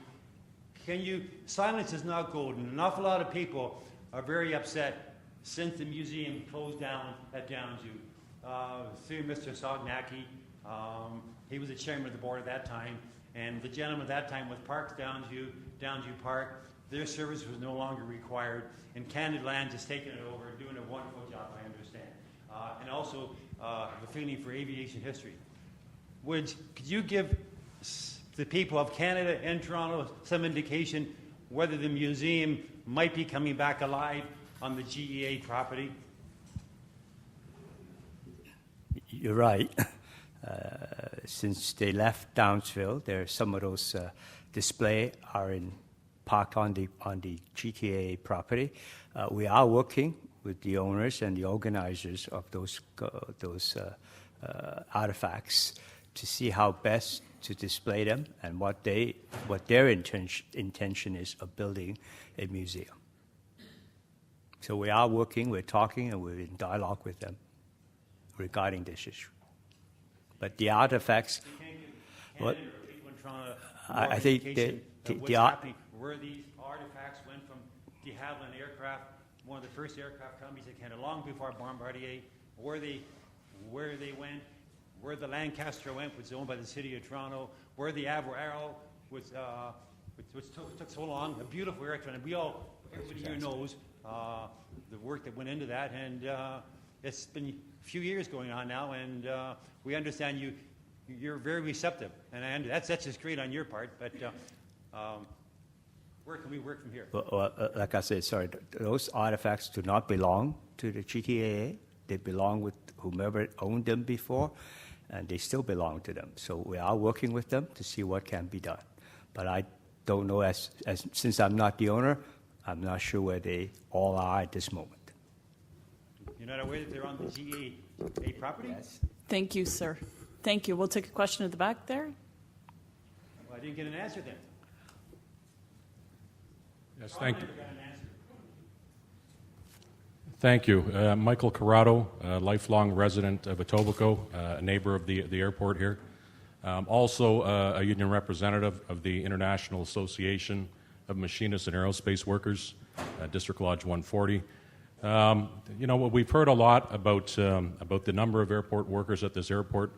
Silence is not golden. An awful lot of people are very upset since the museum closed down at Downsview. Through Mr. Sognacki, he was the chairman of the board at that time, and the gentleman at that time with Parks Downsview Park, their service was no longer required, and Canada Land has taken it over, doing a wonderful job, I understand. And also the feeling for aviation history. Could you give the people of Canada and Toronto some indication whether the museum might be coming back alive on the GEA property? You're right. Since they left Downsville, some of those display are parked on the GTAA property. We are working with the owners and the organizers of those artifacts to see how best to display them and what their intention is of building a museum. So we are working, we're talking, and we're in dialogue with them regarding this issue. But the artifacts, I think where these artifacts went from de Havilland Aircraft, one of the first aircraft companies in Canada, long before Bombardier, where they went, where the Lancaster went, which was owned by the City of Toronto, where the Avro Arrow was, which took so long, a beautiful aircraft, and everybody here knows the work that went into that, and it's been a few years going on now, and we understand you're very receptive, and that's just great on your part, but where can we work from here? Well, like I said, sorry, those artifacts do not belong to the GTAA. They belong with whomever owned them before, and they still belong to them. So we are working with them to see what can be done. But I don't know, since I'm not the owner, I'm not sure where they all are at this moment. You're not aware that they're on the GEA property? Yes. Thank you, sir. Thank you. We'll take a question at the back there. Well, I didn't get an answer then. Yes, thank you. Thank you. Michael Corrado, a lifelong resident of Etobicoke, a neighbor of the airport here. Also a union representative of the International Association of Machinists and Aerospace Workers, District Lodge 140. We've heard a lot about the number of airport workers at this airport.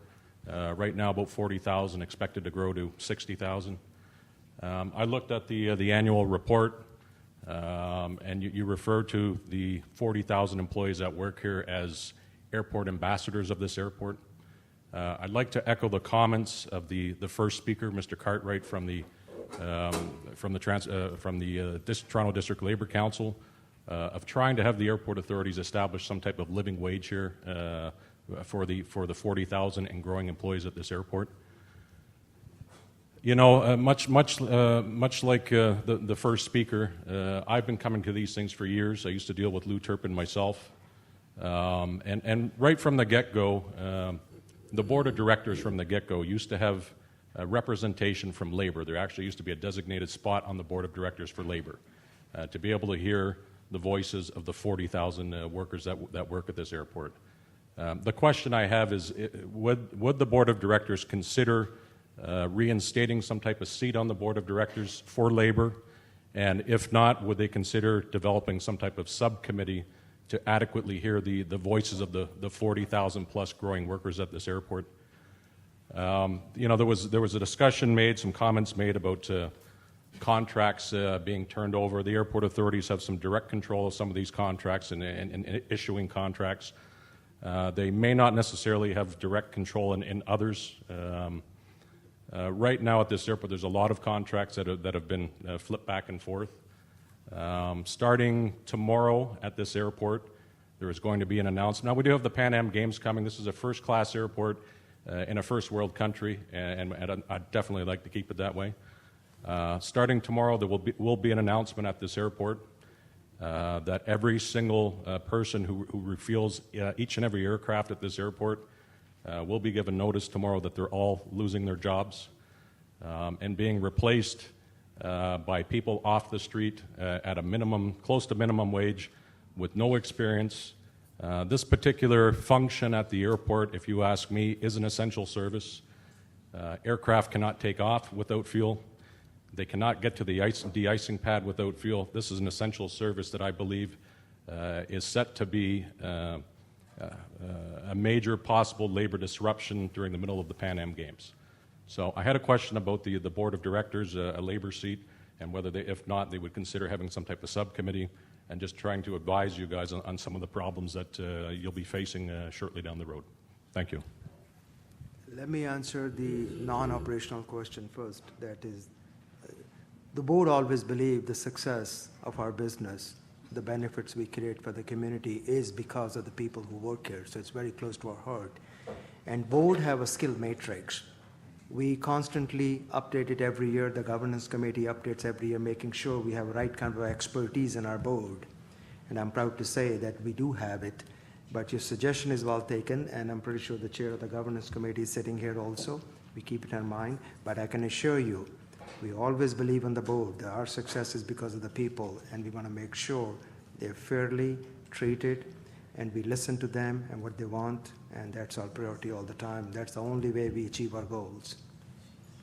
Right now, about 40,000, expected to grow to 60,000. I looked at the annual report, and you refer to the 40,000 employees that work here as airport ambassadors of this airport. I'd like to echo the comments of the first speaker, Mr. Cartwright, from the Toronto District Labour Council, of trying to have the airport authorities establish some type of living wage here for the 40,000 and growing employees at this airport. Much like the first speaker, I've been coming to these things for years. I used to deal with Lou Turpin myself. And right from the get-go, the board of directors from the get-go used to have representation from labor. There actually used to be a designated spot on the board of directors for labor to be able to hear the voices of the 40,000 workers that work at this airport. The question I have is, would the board of directors consider reinstating some type of seat on the board of directors for labor? And if not, would they consider developing some type of subcommittee to adequately hear the voices of the 40,000 plus growing workers at this airport? There was a discussion made, some comments made about contracts being turned over. The airport authorities have some direct control of some of these contracts and issuing contracts. They may not necessarily have direct control in others. Right now at this airport, there's a lot of contracts that have been flipped back and forth. Starting tomorrow at this airport, there is going to be an announcement. Now, we do have the Pan Am Games coming. This is a first-class airport in a first-world country, and I'd definitely like to keep it that way. Starting tomorrow, there will be an announcement at this airport that every single person who refuels each and every aircraft at this airport will be given notice tomorrow that they're all losing their jobs and being replaced by people off the street at a minimum, close to minimum wage, with no experience. This particular function at the airport, if you ask me, is an essential service. Aircraft cannot take off without fuel. They cannot get to the de-icing pad without fuel. This is an essential service that I believe is set to be a major possible labor disruption during the middle of the Pan Am Games. So I had a question about the board of directors, a labor seat, and whether they, if not, they would consider having some type of subcommittee and just trying to advise you guys on some of the problems that you'll be facing shortly down the road. Thank you. Let me answer the non-operational question first. That is, the board always believed the success of our business, the benefits we create for the community, is because of the people who work here. So it's very close to our heart. And board have a skill matrix. We constantly update it every year. The governance committee updates every year, making sure we have the right kind of expertise in our board. And I'm proud to say that we do have it. But your suggestion is well taken, and I'm pretty sure the chair of the governance committee is sitting here also. We keep it in mind. But I can assure you, we always believe on the board that our success is because of the people, and we want to make sure they're fairly treated, and we listen to them and what they want, and that's our priority all the time. That's the only way we achieve our goals.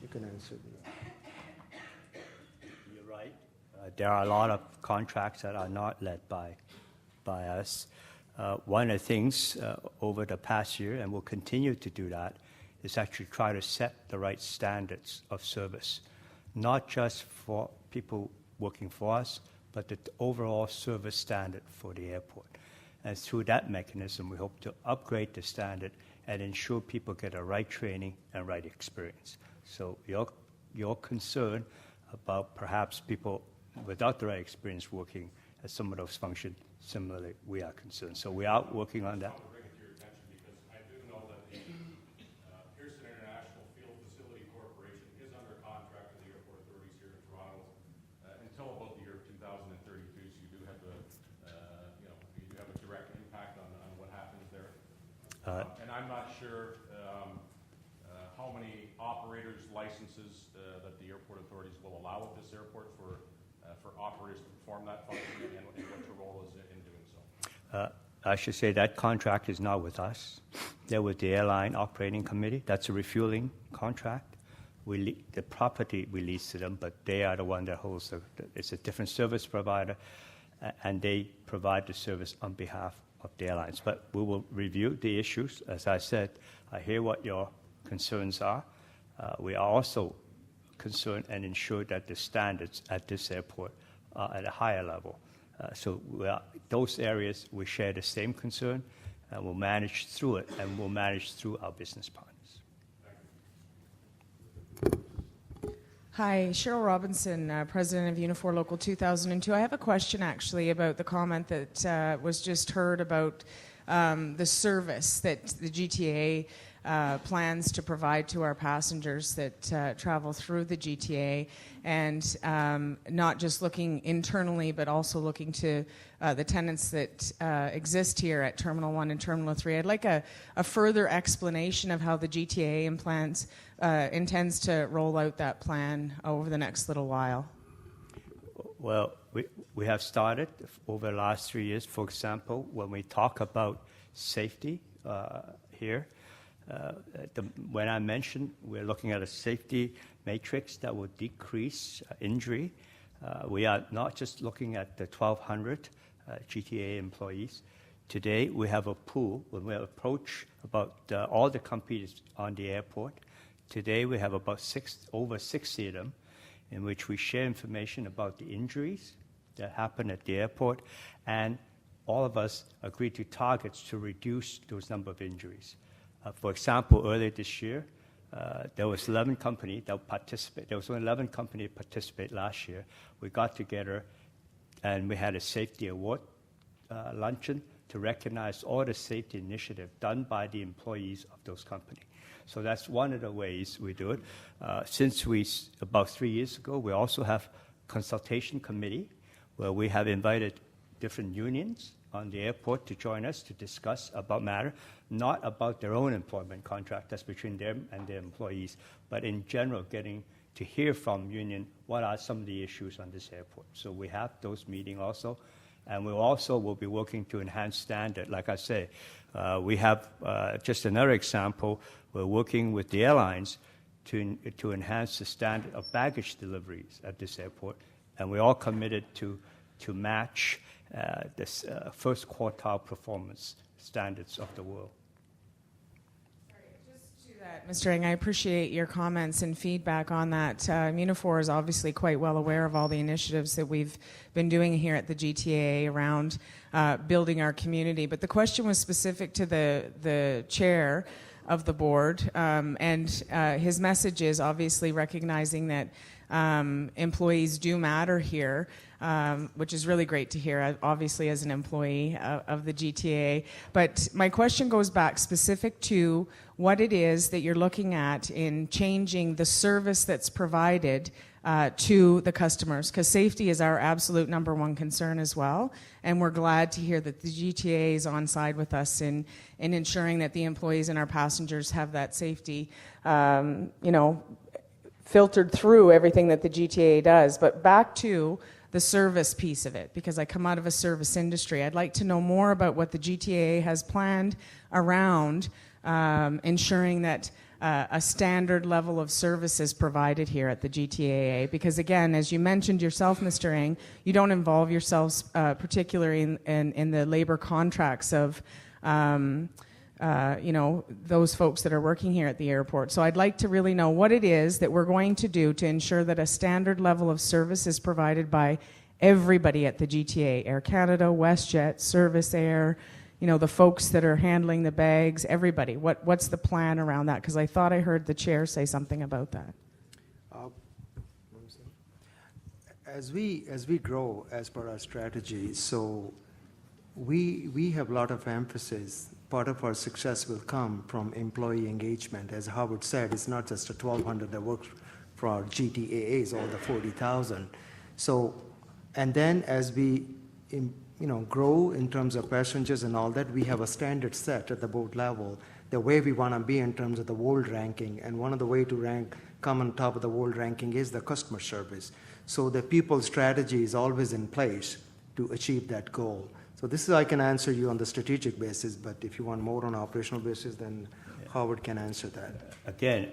You can answer that. You're right. There are a lot of contracts that are not led by us. One of the things over the past year, and we'll continue to do that, is actually try to set the right standards of service, not just for people working for us, but the overall service standard for the airport. And through that mechanism, we hope to upgrade the standard and ensure people get the right training and right experience. So your concern about perhaps people without the right experience working at some of those functions, similarly, we are concerned. So we are working on that. I'll bring it to your attention because I do know that the Pearson International Field Facility Corporation is under contract with the airport authorities here in Toronto until about the year 2032. So you do have a direct impact on what happens there. And I'm not sure how many operators' licenses that the airport authorities will allow at this airport for for operators to perform that function and what your role is in doing so? I should say that contract is not with us. They're with the Airline Operating Committee. That's a refueling contract. The property we lease to them, but they are the one that holds it's a different service provider, and they provide the service on behalf of the airlines. But we will review the issues. As I said, I hear what your concerns are. We are also concerned and ensure that the standards at this airport are at a higher level. So those areas, we share the same concern, and we'll manage through it, and we'll manage through our business partners. Hi, Cheryl Robinson, President of Unifor Local 2002. I have a question, actually, about the comment that was just heard about the service that the GTAA plans to provide to our passengers that travel through the GTA, and not just looking internally, but also looking to the tenants that exist here at Terminal 1 and Terminal 3. I'd like a further explanation of how the GTAA intends to roll out that plan over the next little while. Well, we have started over the last 3 years. For example, when we talk about safety here, when I mentioned we're looking at a safety matrix that will decrease injury, we are not just looking at the 1,200 GTAA employees. Today, we have a pool. When we approach about all the companies on the airport, today we have about over 60 of them, in which we share information about the injuries that happen at the airport, and all of us agree to targets to reduce those number of injuries. For example, earlier this year, there was 11 companies that participate. There was only 11 companies that participate last year. We got together, and we had a safety award luncheon to recognize all the safety initiative done by the employees of those companies. So that's one of the ways we do it. Since about 3 years ago, we also have consultation committee where we have invited different unions on the airport to join us to discuss about matter, not about their own employment contract, that's between them and their employees, but in general getting to hear from union what are some of the issues on this airport. So we have those meetings also, and we also will be working to enhance standard. Like I say, we have just another example. We're working with the airlines to enhance the standard of baggage deliveries at this airport, and we're all committed to match this first quartile performance standards of the world. Just to that, Mr. Ng, I appreciate your comments and feedback on that. Unifor is obviously quite well aware of all the initiatives that we've been doing here at the GTAA around building our community. But the question was specific to the chair of the board, and his message is obviously recognizing that employees do matter here, which is really great to hear, obviously, as an employee of the GTAA. But my question goes back specific to what it is that you're looking at in changing the service that's provided to the customers, because safety is our absolute number one concern as well, and we're glad to hear that the GTA is on side with us in ensuring that the employees and our passengers have that safety, filtered through everything that the GTA does. But back to the service piece of it, because I come out of a service industry, I'd like to know more about what the GTA has planned around ensuring that a standard level of service is provided here at the GTAA. Because again, as you mentioned yourself, Mr. Ng, you don't involve yourselves particularly in the labor contracts of those folks that are working here at the airport. So I'd like to really know what it is that we're going to do to ensure that a standard level of service is provided by everybody at the GTA, Air Canada, WestJet, Service Air, the folks that are handling the bags, everybody. What's the plan around that? Because I thought I heard the chair say something about that. As we grow as per our strategy, so we have a lot of emphasis. Part of our success will come from employee engagement. As Howard said, it's not just the 1,200 that work for our GTAAs, all the 40,000. So, and then as we grow in terms of passengers and all that, we have a standard set at the board level, the way we want to be in terms of the world ranking. And one of the way to rank come on top of the world ranking is the customer service. So the people strategy is always in place to achieve that goal. So this is, I can answer you on the strategic basis, but if you want more on operational basis, then Howard can answer that. Again,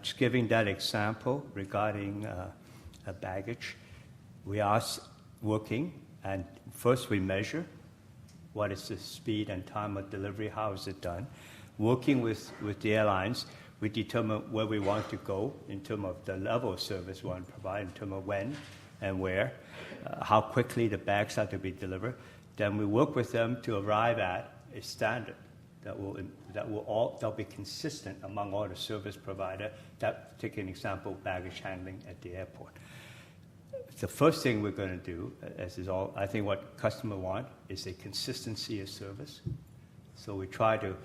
just giving that example regarding baggage, we are working, and first we measure what is the speed and time of delivery, how is it done. Working with the airlines, we determine where we want to go in terms of the level of service we want to provide, in terms of when and where, how quickly the bags are to be delivered. Then we work with them to arrive at a standard that'll be consistent among all the service providers. Take an example, baggage handling at the airport. The first thing we're going to do, I think what customers want is a consistency of service. So we try to,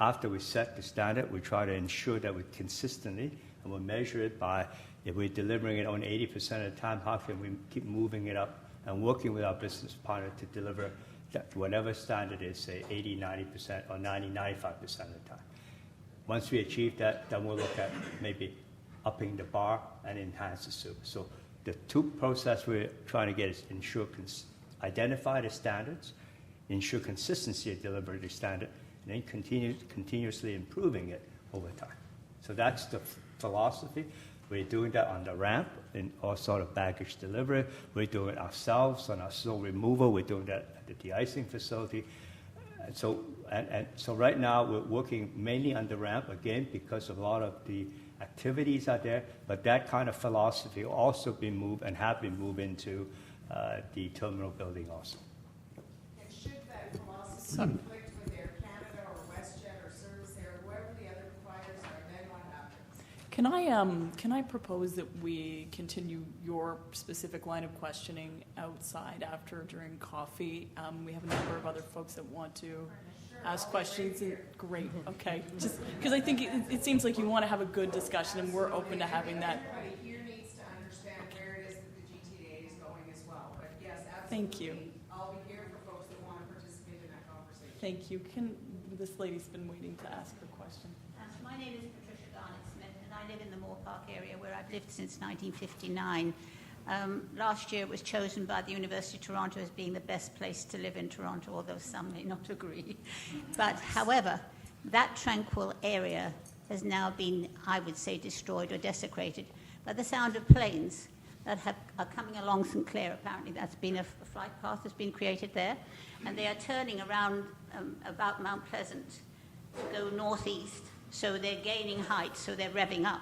after we set the standard, we try to ensure that we consistently, and we'll measure it by, if we're delivering it on 80% of the time, how can we keep moving it up and working with our business partner to deliver that whatever standard is, say 80, 90%, or 90, 95% of the time. Once we achieve that, then we'll look at maybe upping the bar and enhance the service. So the two process we're trying to get is identify the standards, ensure consistency of delivery of the standard, and then continuously improving it over time. So that's the philosophy. We're doing that on the ramp in all sort of baggage delivery. We're doing it ourselves on our snow removal. We're doing that at the de-icing facility. And so right now we're working mainly on the ramp, again, because a lot of the activities are there. But that kind of philosophy will also be moved and have been moved into the terminal building also. And should that philosophy conflict with Air Canada or WestJet or Service-Air, whoever the other providers are, then what happens? Can I propose that we continue your specific line of questioning outside during coffee? We have a number of other folks that want to ask questions. Great, okay. Just because I think it seems like you want to have a good discussion, and we're open to having that. Everybody here needs to understand where it is that the GTAA is going as well. But yes, absolutely. Thank you. I'll be here for folks that want to participate in that conversation. Thank you. This lady's been waiting to ask her question. My name is Patricia Garnett-Smith, and I live in the Moore Park area where I've lived since 1959. Last year it was chosen by the University of Toronto as being the best place to live in Toronto, although some may not agree. But however, that tranquil area has now been, I would say, destroyed or desecrated by the sound of planes that are coming along St. Clair. Apparently that's been a flight path has been created there, and they are turning around about Mount Pleasant to go northeast. So they're gaining height, so they're revving up.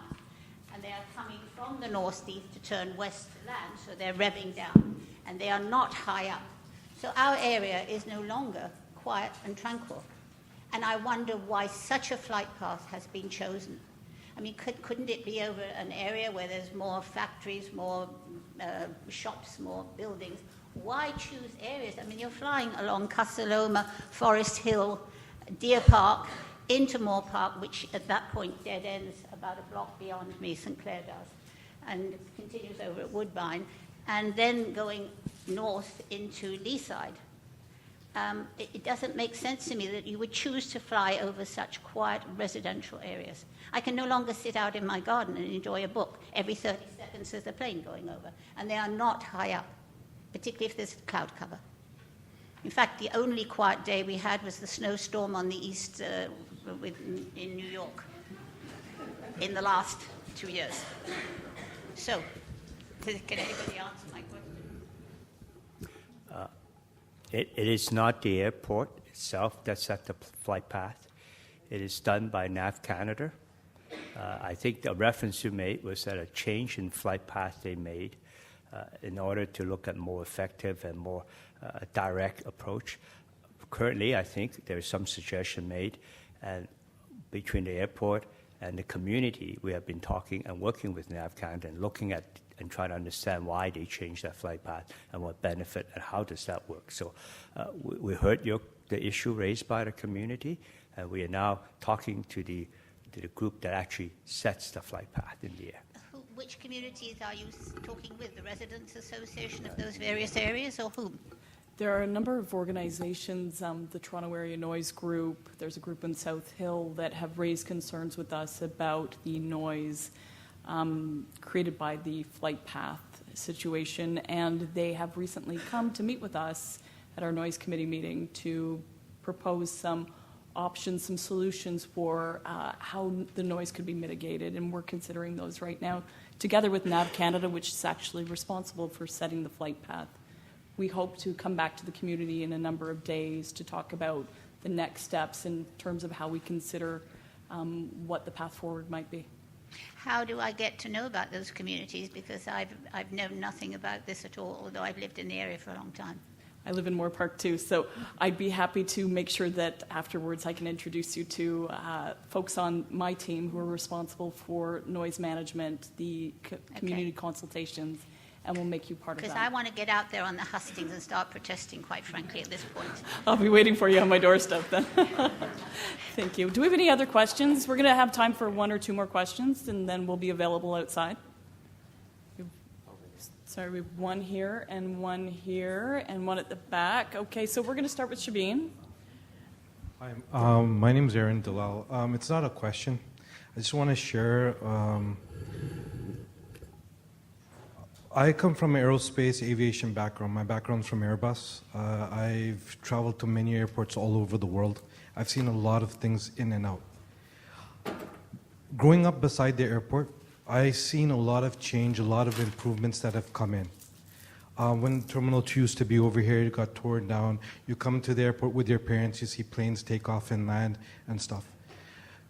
And they are coming from the northeast to turn west to land, so they're revving down. And they are not high up. So our area is no longer quiet and tranquil. And I wonder why such a flight path has been chosen. I mean, couldn't it be over an area where there's more factories, more shops, more buildings? Why choose areas? I mean, you're flying along Casaloma, Forest Hill, Deer Park, into Moore Park, which at that point dead ends about a block beyond me, St. Clair does, and it continues over at Woodbine, and then going north into Leaside. It doesn't make sense to me that you would choose to fly over such quiet residential areas. I can no longer sit out in my garden and enjoy a book. Every 30 seconds there's a plane going over, and they are not high up, particularly if there's cloud cover. In fact, the only quiet day we had was the snowstorm on the east in New York in the last 2 years. So, can anybody answer my question? It is not the airport itself that set the flight path. It is done by NAV Canada. I think the reference you made was that a change in flight path they made in order to look at more effective and more direct approach. Currently, I think there is some suggestion made, and between the airport and the community, we have been talking and working with NAV Canada and looking at and trying to understand why they changed that flight path and what benefit and how does that work. So we heard the issue raised by the community, and we are now talking to the group that actually sets the flight path in the air. Which communities are you talking with? The Residents Association of those various areas, or whom? There are a number of organizations, the Toronto Area Noise Group, there's a group in South Hill that have raised concerns with us about the noise created by the flight path situation, and they have recently come to meet with us at our noise committee meeting to propose some options, some solutions for how the noise could be mitigated, and we're considering those right now, together with NAV Canada, which is actually responsible for setting the flight path. We hope to come back to the community in a number of days to talk about the next steps in terms of how we consider what the path forward might be. How do I get to know about those communities? Because I've known nothing about this at all, although I've lived in the area for a long time. I live in Moore Park too, so I'd be happy to make sure that afterwards I can introduce you to folks on my team who are responsible for noise management, the community consultations, and we'll make you part of that. Because I want to get out there on the hustings and start protesting, quite frankly, at this point. I'll be waiting for you on my doorstep then. Thank you. Do we have any other questions? We're going to have time for one or two more questions, and then we'll be available outside. Sorry, we have one here and one at the back. Okay, so we're going to start with Shabeen. Hi, my name is Aaron Dalal. It's not a question. I just want to share. I come from an aerospace aviation background. My background's from Airbus. I've traveled to many airports all over the world. I've seen a lot of things in and out. Growing up beside the airport, I've seen a lot of change, a lot of improvements that have come in. When Terminal 2 used to be over here, it got torn down. You come to the airport with your parents, you see planes take off and land and stuff.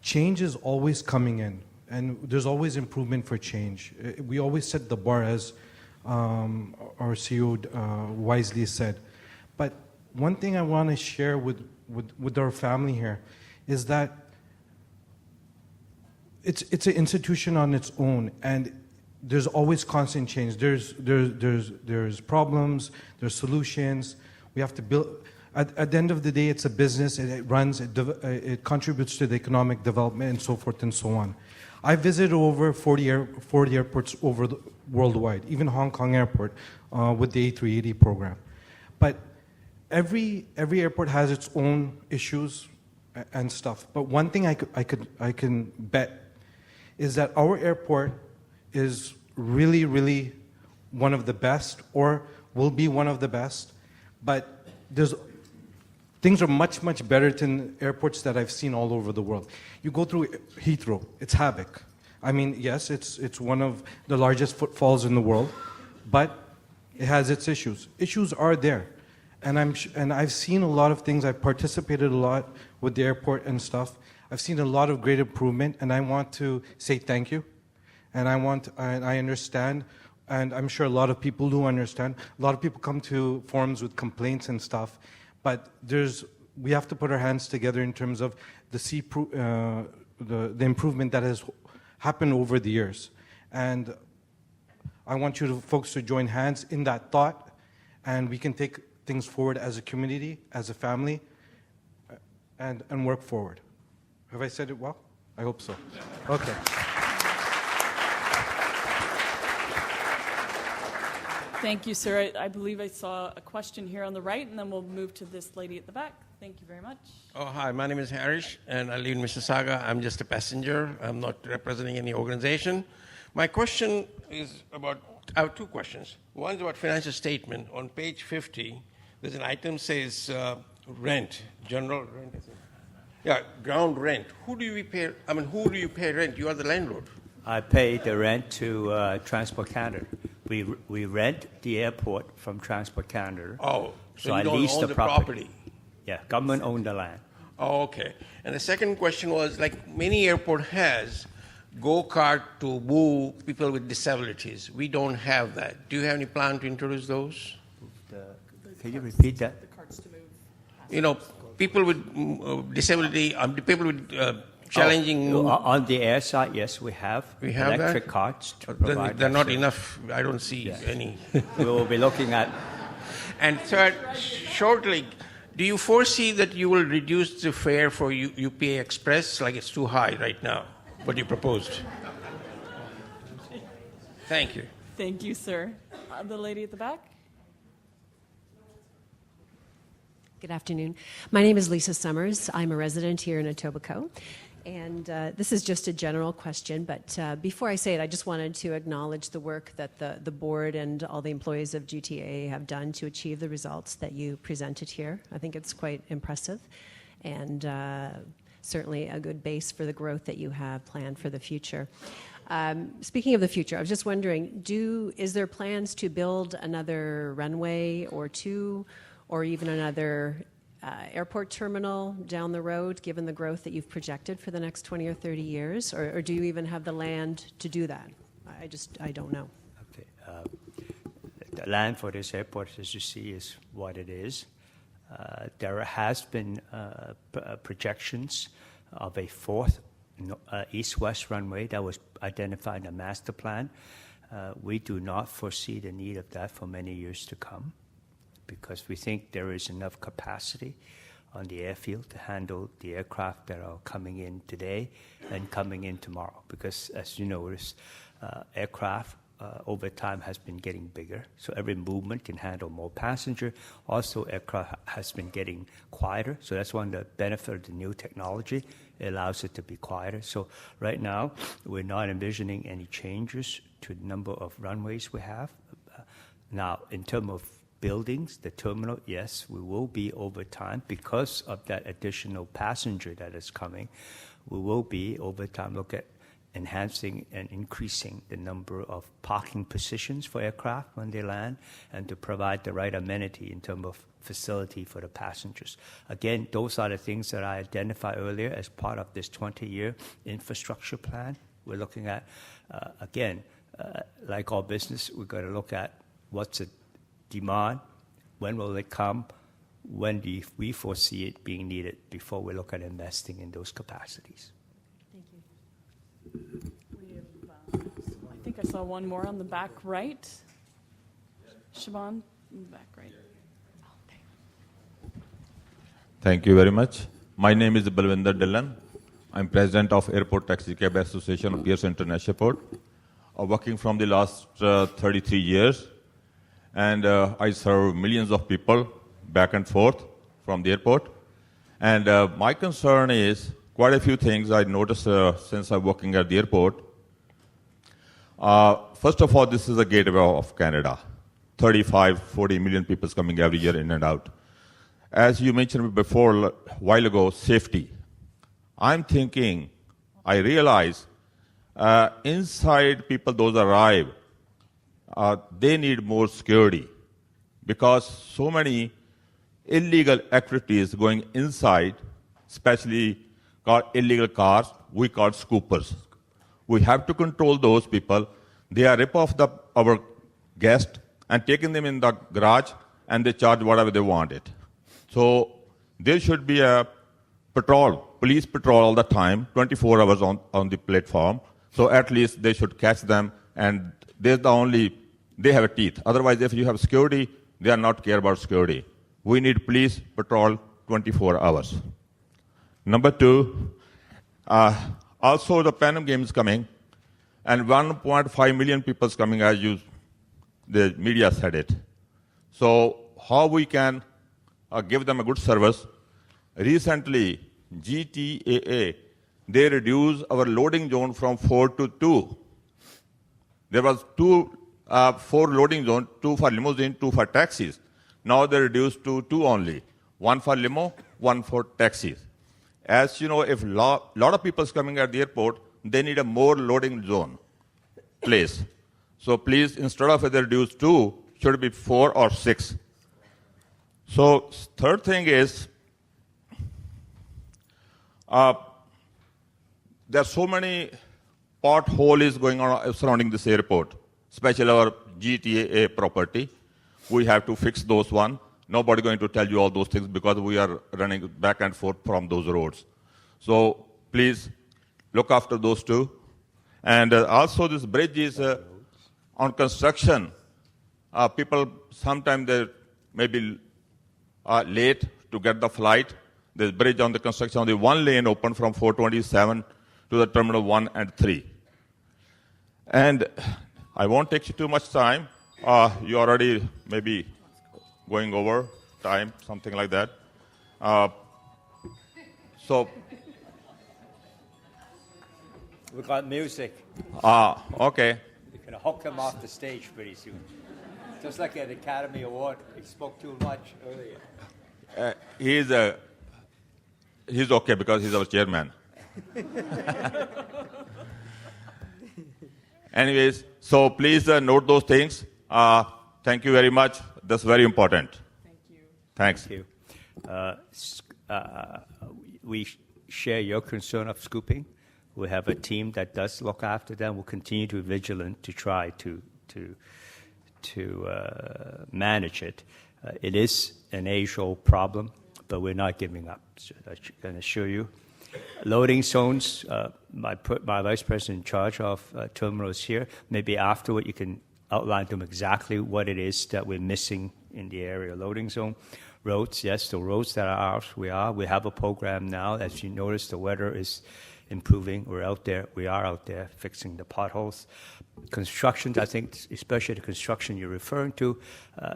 Change is always coming in, and there's always improvement for change. We always set the bar, as our CEO wisely said. But one thing I want to share with our family here is that it's an institution on its own, and there's always constant change. There's problems, there's solutions. We have to build. At the end of the day, it's a business. It runs. It contributes to the economic development and so forth and so on. I visited over 40 airports worldwide, even Hong Kong Airport with the A380 program. But every airport has its own issues and stuff. But one thing I can bet is that our airport is really, really one of the best, or will be one of the best. But things are much, much better than airports that I've seen all over the world. You go through Heathrow, it's havoc. I mean, yes, it's one of the largest footfalls in the world, but it has its issues. Issues are there. And I've seen a lot of things. I've participated a lot with the airport and stuff. I've seen a lot of great improvement, and I want to say thank you. And I understand, and I'm sure a lot of people do understand. A lot of people come to forums with complaints and stuff, but we have to put our hands together in terms of the improvement that has happened over the years. And I want you folks to join hands in that thought, and we can take things forward as a community, as a family, and work forward. Have I said it well? I hope so. Okay. Thank you, sir. I believe I saw a question here on the right, and then we'll move to this lady at the back. Thank you very much. Oh, hi. My name is Harish, and I live in Mississauga. I'm just a passenger. I'm not representing any organization. My question is about, I have two questions. One is about financial statement. On page 50, there's an item says rent, general rent. Yeah, ground rent. Who do you pay rent? You are the landlord. I pay the rent to Transport Canada. We rent the airport from Transport Canada. Oh, so I you don't lease own the property. Yeah, government own the land. Oh, okay. And the second question was, like many airport has, go-kart to move people with disabilities. We don't have that. Do you have any plan to introduce those? Can you repeat that? The carts to move. You know, people with disability, people with challenging... On the air side, yes, we have. We have electric that? carts to provide. They're not enough. I don't see any. We will be looking at... And third, shortly, do you foresee that you will reduce the fare for UPA Express? Like it's too high right now, what you proposed. Thank you. Thank you, sir. The lady at the back. Good afternoon. My name is Lisa Summers. I'm a resident here in Etobicoke. And this is just a general question, but before I say it, I just wanted to acknowledge the work that the board and all the employees of GTAA have done to achieve the results that you presented here. I think it's quite impressive and certainly a good base for the growth that you have planned for the future. Speaking of the future, I was just wondering, is there plans to build another runway or two, or even another airport terminal down the road, given the growth that you've projected for the next 20 or 30 years? Or do you even have the land to do that? I don't know. Okay. The land for this airport, as you see, is what it is. There has been projections of a fourth east-west runway that was identified in the master plan. We do not foresee the need of that for many years to come, because we think there is enough capacity on the airfield to handle the aircraft that are coming in today and coming in tomorrow. Because as you notice, aircraft over time has been getting bigger, so every movement can handle more passenger. Also, aircraft has been getting quieter, so that's one of the benefits of the new technology. It allows it to be quieter. So right now, we're not envisioning any changes to the number of runways we have. Now, in terms of buildings, the terminal, yes, we will be over time, because of that additional passenger that is coming, we will be over time look at enhancing and increasing the number of parking positions for aircraft when they land, and to provide the right amenity in terms of facility for the passengers. Again, those are the things that I identified earlier as part of this 20-year infrastructure plan. We're looking at, again, like all business, we've got to look at what's the demand, when will it come, when do we foresee it being needed before we look at investing in those capacities. I think I saw one more on the back right. Siobhan, in the back right. Thank you very much. My name is Balwinder Dhillon. I'm president of Airport Taxi Cab Association of Pearson International Airport, working from the last 33 years. And I serve millions of people back and forth from the airport. And my concern is quite a few things I noticed since I'm working at the airport. First of all, this is a gateway of Canada. 35, 40 million people coming every year in and out. As you mentioned before, a while ago, safety. I'm thinking, I realize inside people, those arrive, they need more security, because so many illegal activities going inside, especially illegal cars, we call scoopers. We have to control those people. They are rip off our guests and taking them in the garage, and they charge whatever they want it. So there should be a police patrol all the time, 24 hours on the platform. So at least they should catch them, and they have a teeth. Otherwise, if you have security, they are not care about security. We need police patrol 24 hours. Number two, also the Pan Am Games coming, and 1.5 million people coming, as the media said it. So how we can give them a good service? Recently, GTAA, they reduced our loading zone from 4 to 2. There was 4 loading zones, 2 for limousine, 2 for taxis. Now they reduced to 2 only, 1 for limo, 1 for taxis. As you know, if a lot of people is coming at the airport, they need a more loading zone place. So please, instead of they reduce 2, should be 4 or 6. So third thing is, there are so many potholes going on surrounding this airport, especially our GTAA property. We have to fix those one. Nobody going to tell you all those things because we are running back and forth from those roads. So please look after those two. And also this bridge is on construction. People sometimes they may be late to get the flight. This bridge on the construction, only one lane open from 427 to the Terminal 1 and 3. And I won't take you too much time. You already maybe going over time, something like that. So We got music. Okay. You're going to hook him off the stage pretty soon. Just like at Academy Award, he spoke too much earlier. He's okay because he's our chairman. Anyways, so please note those things. Thank you very much. That's very important. Thank you. Thanks. Thank you. We share your concern of scooping. We have a team that does look after them. We'll continue to be vigilant to try to manage it. It is an age-old problem, but we're not giving up. So I can assure you. Loading zones, my vice president in charge of terminals here. Maybe afterward you can outline to them exactly what it is that we're missing in the area. Loading zone, roads, yes, the roads that are ours, we have a program now. As you notice, the weather is improving. We are out there fixing the potholes. Construction, I think, especially the construction you're referring to,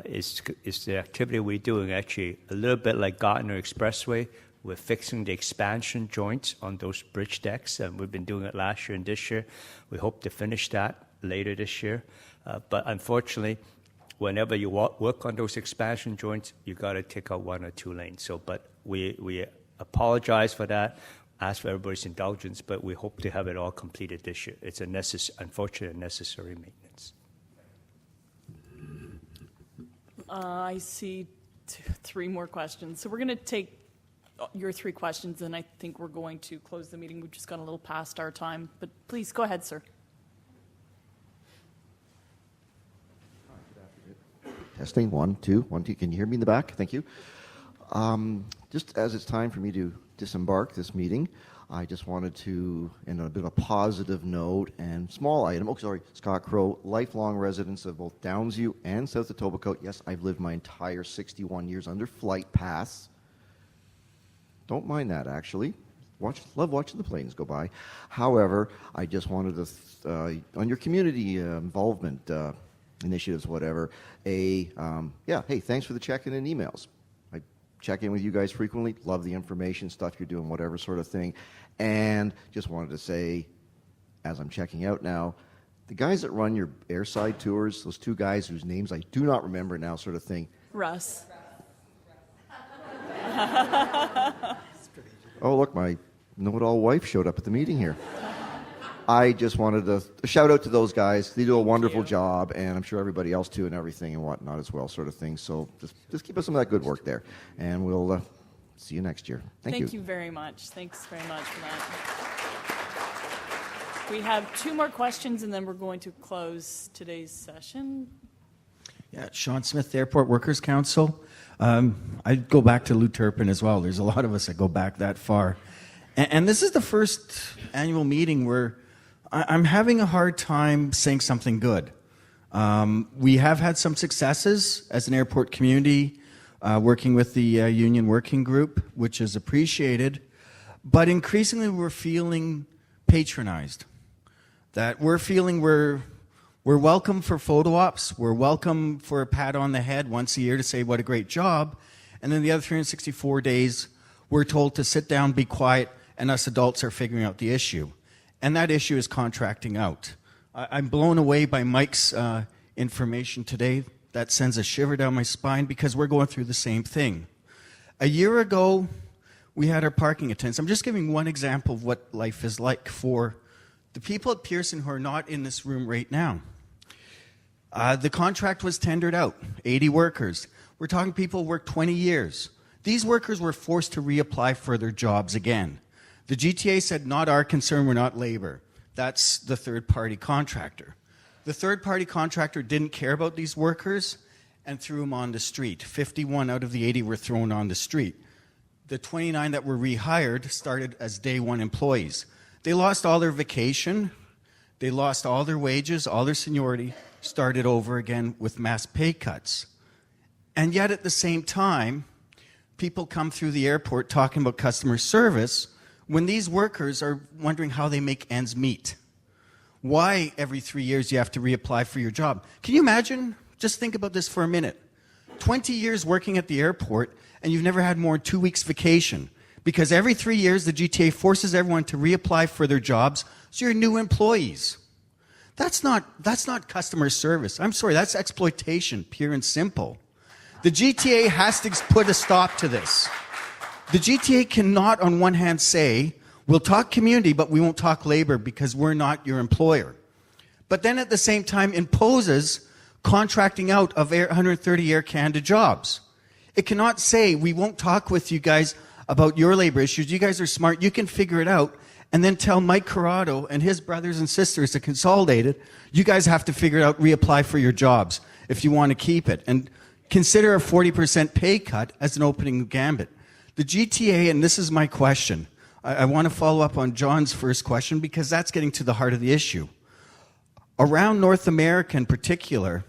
is the activity we're doing actually a little bit like Gardner Expressway. We're fixing the expansion joints on those bridge decks, and we've been doing it last year and this year. We hope to finish that later this year. But unfortunately, whenever you work on those expansion joints, you got to take out one or two lanes. But we apologize for that, ask for everybody's indulgence, but we hope to have it all completed this year. It's unfortunately a necessary maintenance. I see three more questions. So we're going to take your three questions, and I think we're going to close the meeting. We've just gone a little past our time, but please go ahead, sir. Testing, 1, 2, 1, 2. Can you hear me in the back? Thank you. Just as it's time for me to disembark this meeting, I just wanted to, in a bit of a positive note and small item, Scott Crow, lifelong residents of both Downsview and South Etobicoke. Yes, I've lived my entire 61 years under flight paths. Don't mind that, actually. Love watching the planes go by. However, I just wanted to, on your community involvement initiatives, whatever, hey, thanks for the check-in and emails. I check in with you guys frequently. Love the information, stuff you're doing, whatever sort of thing. And just wanted to say, as I'm checking out now, the guys that run your airside tours, those two guys whose names I do not remember now, sort of thing. Russ. Oh, look, my know-it-all wife showed up at the meeting here. I just wanted to shout out to those guys. They do a wonderful job, and I'm sure everybody else too, and everything and whatnot as well, sort of thing. So just keep up some of that good work there, and we'll see you next year. Thank you. Thank you very much. Thanks very much for that. We have two more questions, and then we're going to close today's session. Yeah, Sean Smith, Airport Workers Council. I'd go back to Lou Turpin as well. There's a lot of us that go back that far. And this is the first annual meeting where I'm having a hard time saying something good. We have had some successes as an airport community, working with the union working group, which is appreciated. But increasingly we're feeling patronized. That we're feeling we're welcome for photo ops. We're welcome for a pat on the head once a year to say what a great job. And then the other 364 days, we're told to sit down, be quiet, and us adults are figuring out the issue. And that issue is contracting out. I'm blown away by Mike's information today. That sends a shiver down my spine because we're going through the same thing. A year ago, we had our parking attendants. I'm just giving one example of what life is like for the people at Pearson who are not in this room right now. The contract was tendered out, 80 workers. We're talking people who worked 20 years. These workers were forced to reapply for their jobs again. The GTA said, not our concern, we're not labor. That's the third-party contractor. The third-party contractor didn't care about these workers and threw them on the street. 51 out of the 80 were thrown on the street. The 29 that were rehired started as day one employees. They lost all their vacation, they lost all their wages, all their seniority, started over again with mass pay cuts. And yet at the same time, people come through the airport talking about customer service when these workers are wondering how they make ends meet. Why every 3 years you have to reapply for your job? Can you imagine? Just think about this for a minute. 20 years working at the airport and you've never had more than 2 weeks vacation. Because every 3 years, the GTA forces everyone to reapply for their jobs, so you're new employees. That's not customer service. I'm sorry, that's exploitation, pure and simple. The GTA has to put a stop to this. The GTA cannot, on one hand, say, we'll talk community, but we won't talk labor because we're not your employer. But then at the same time imposes contracting out of 130 Air Canada jobs. It cannot say, we won't talk with you guys about your labor issues. You guys are smart. You can figure it out. And then tell Mike Corrado and his brothers and sisters at Consolidated, you guys have to figure it out, reapply for your jobs if you want to keep it. And consider a 40% pay cut as an opening gambit. The GTA, and this is my question, I want to follow up on John's first question because that's getting to the heart of the issue. Around North America in particular,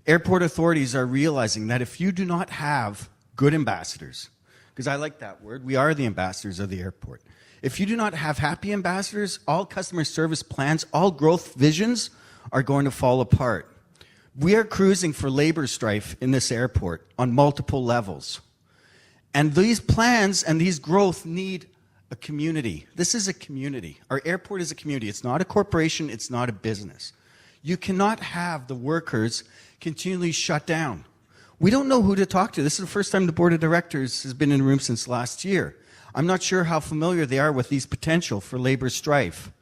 airport authorities are realizing that if you do not have good ambassadors, because I like that word, we are the ambassadors of the airport. If you do not have happy ambassadors, all customer service plans, all growth visions are going to fall apart. We are cruising for labor strife in this airport on multiple levels. And these plans and these growth need a community. This is a community. Our airport is a community. It's not a corporation. It's not a business. You cannot have the workers continually shut down. We don't know who to talk to. This is the first time the board of directors has been in the room since last year. I'm not sure how familiar they are with these potential for labor strife.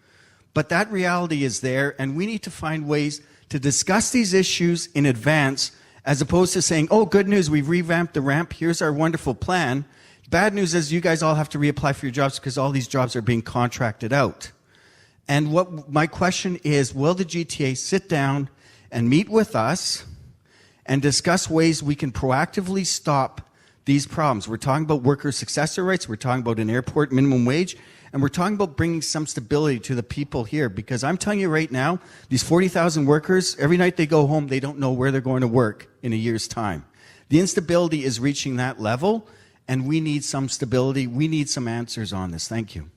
But that reality is there, and we need to find ways to discuss these issues in advance as opposed to saying, oh, good news, we've revamped the ramp, here's our wonderful plan. Bad news is you guys all have to reapply for your jobs because all these jobs are being contracted out. And what my question is, will the GTA sit down and meet with us and discuss ways we can proactively stop these problems? We're talking about worker successor rights, we're talking about an airport minimum wage, and we're talking about bringing some stability to the people here. Because I'm telling you right now, these 40,000 workers, every night they go home, they don't know where they're going to work in a year's time. The instability is reaching that level, and we need some stability. We need some answers on this. Thank you.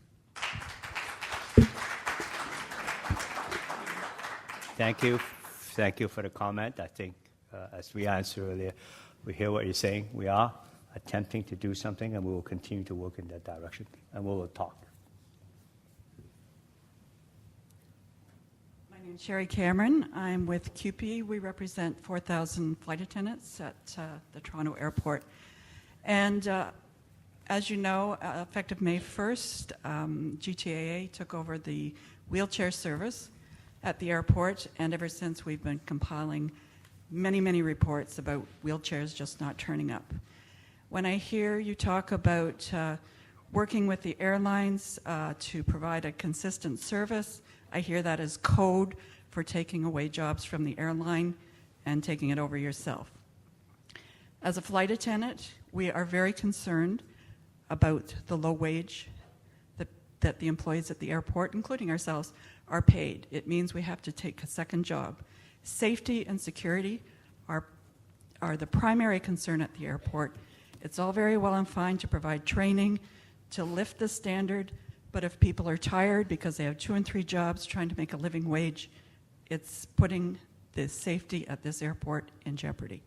Thank you. Thank you for the comment. I think, as we answered earlier, we hear what you're saying. We are attempting to do something, and we will continue to work in that direction, and we will talk. My name is Sherry Cameron. I'm with CUPE. We represent 4,000 flight attendants at the Toronto Airport. And as you know, effective May 1st, GTAA took over the wheelchair service at the airport, and ever since we've been compiling many, many reports about wheelchairs just not turning up. When I hear you talk about working with the airlines to provide a consistent service, I hear that as code for taking away jobs from the airline and taking it over yourself. As a flight attendant, we are very concerned about the low wage that the employees at the airport, including ourselves, are paid. It means we have to take a second job. Safety and security are the primary concern at the airport. It's all very well and fine to provide training, to lift the standard, but if people are tired because they have 2 and 3 jobs trying to make a living wage, it's putting the safety at this airport in jeopardy.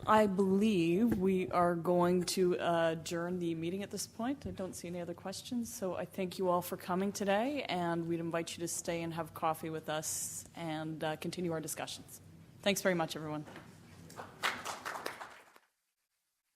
I believe we are going to adjourn the meeting at this point. I don't see any other questions, so I thank you all for coming today, and we'd invite you to stay and have coffee with us and continue our discussions. Thanks very much, everyone.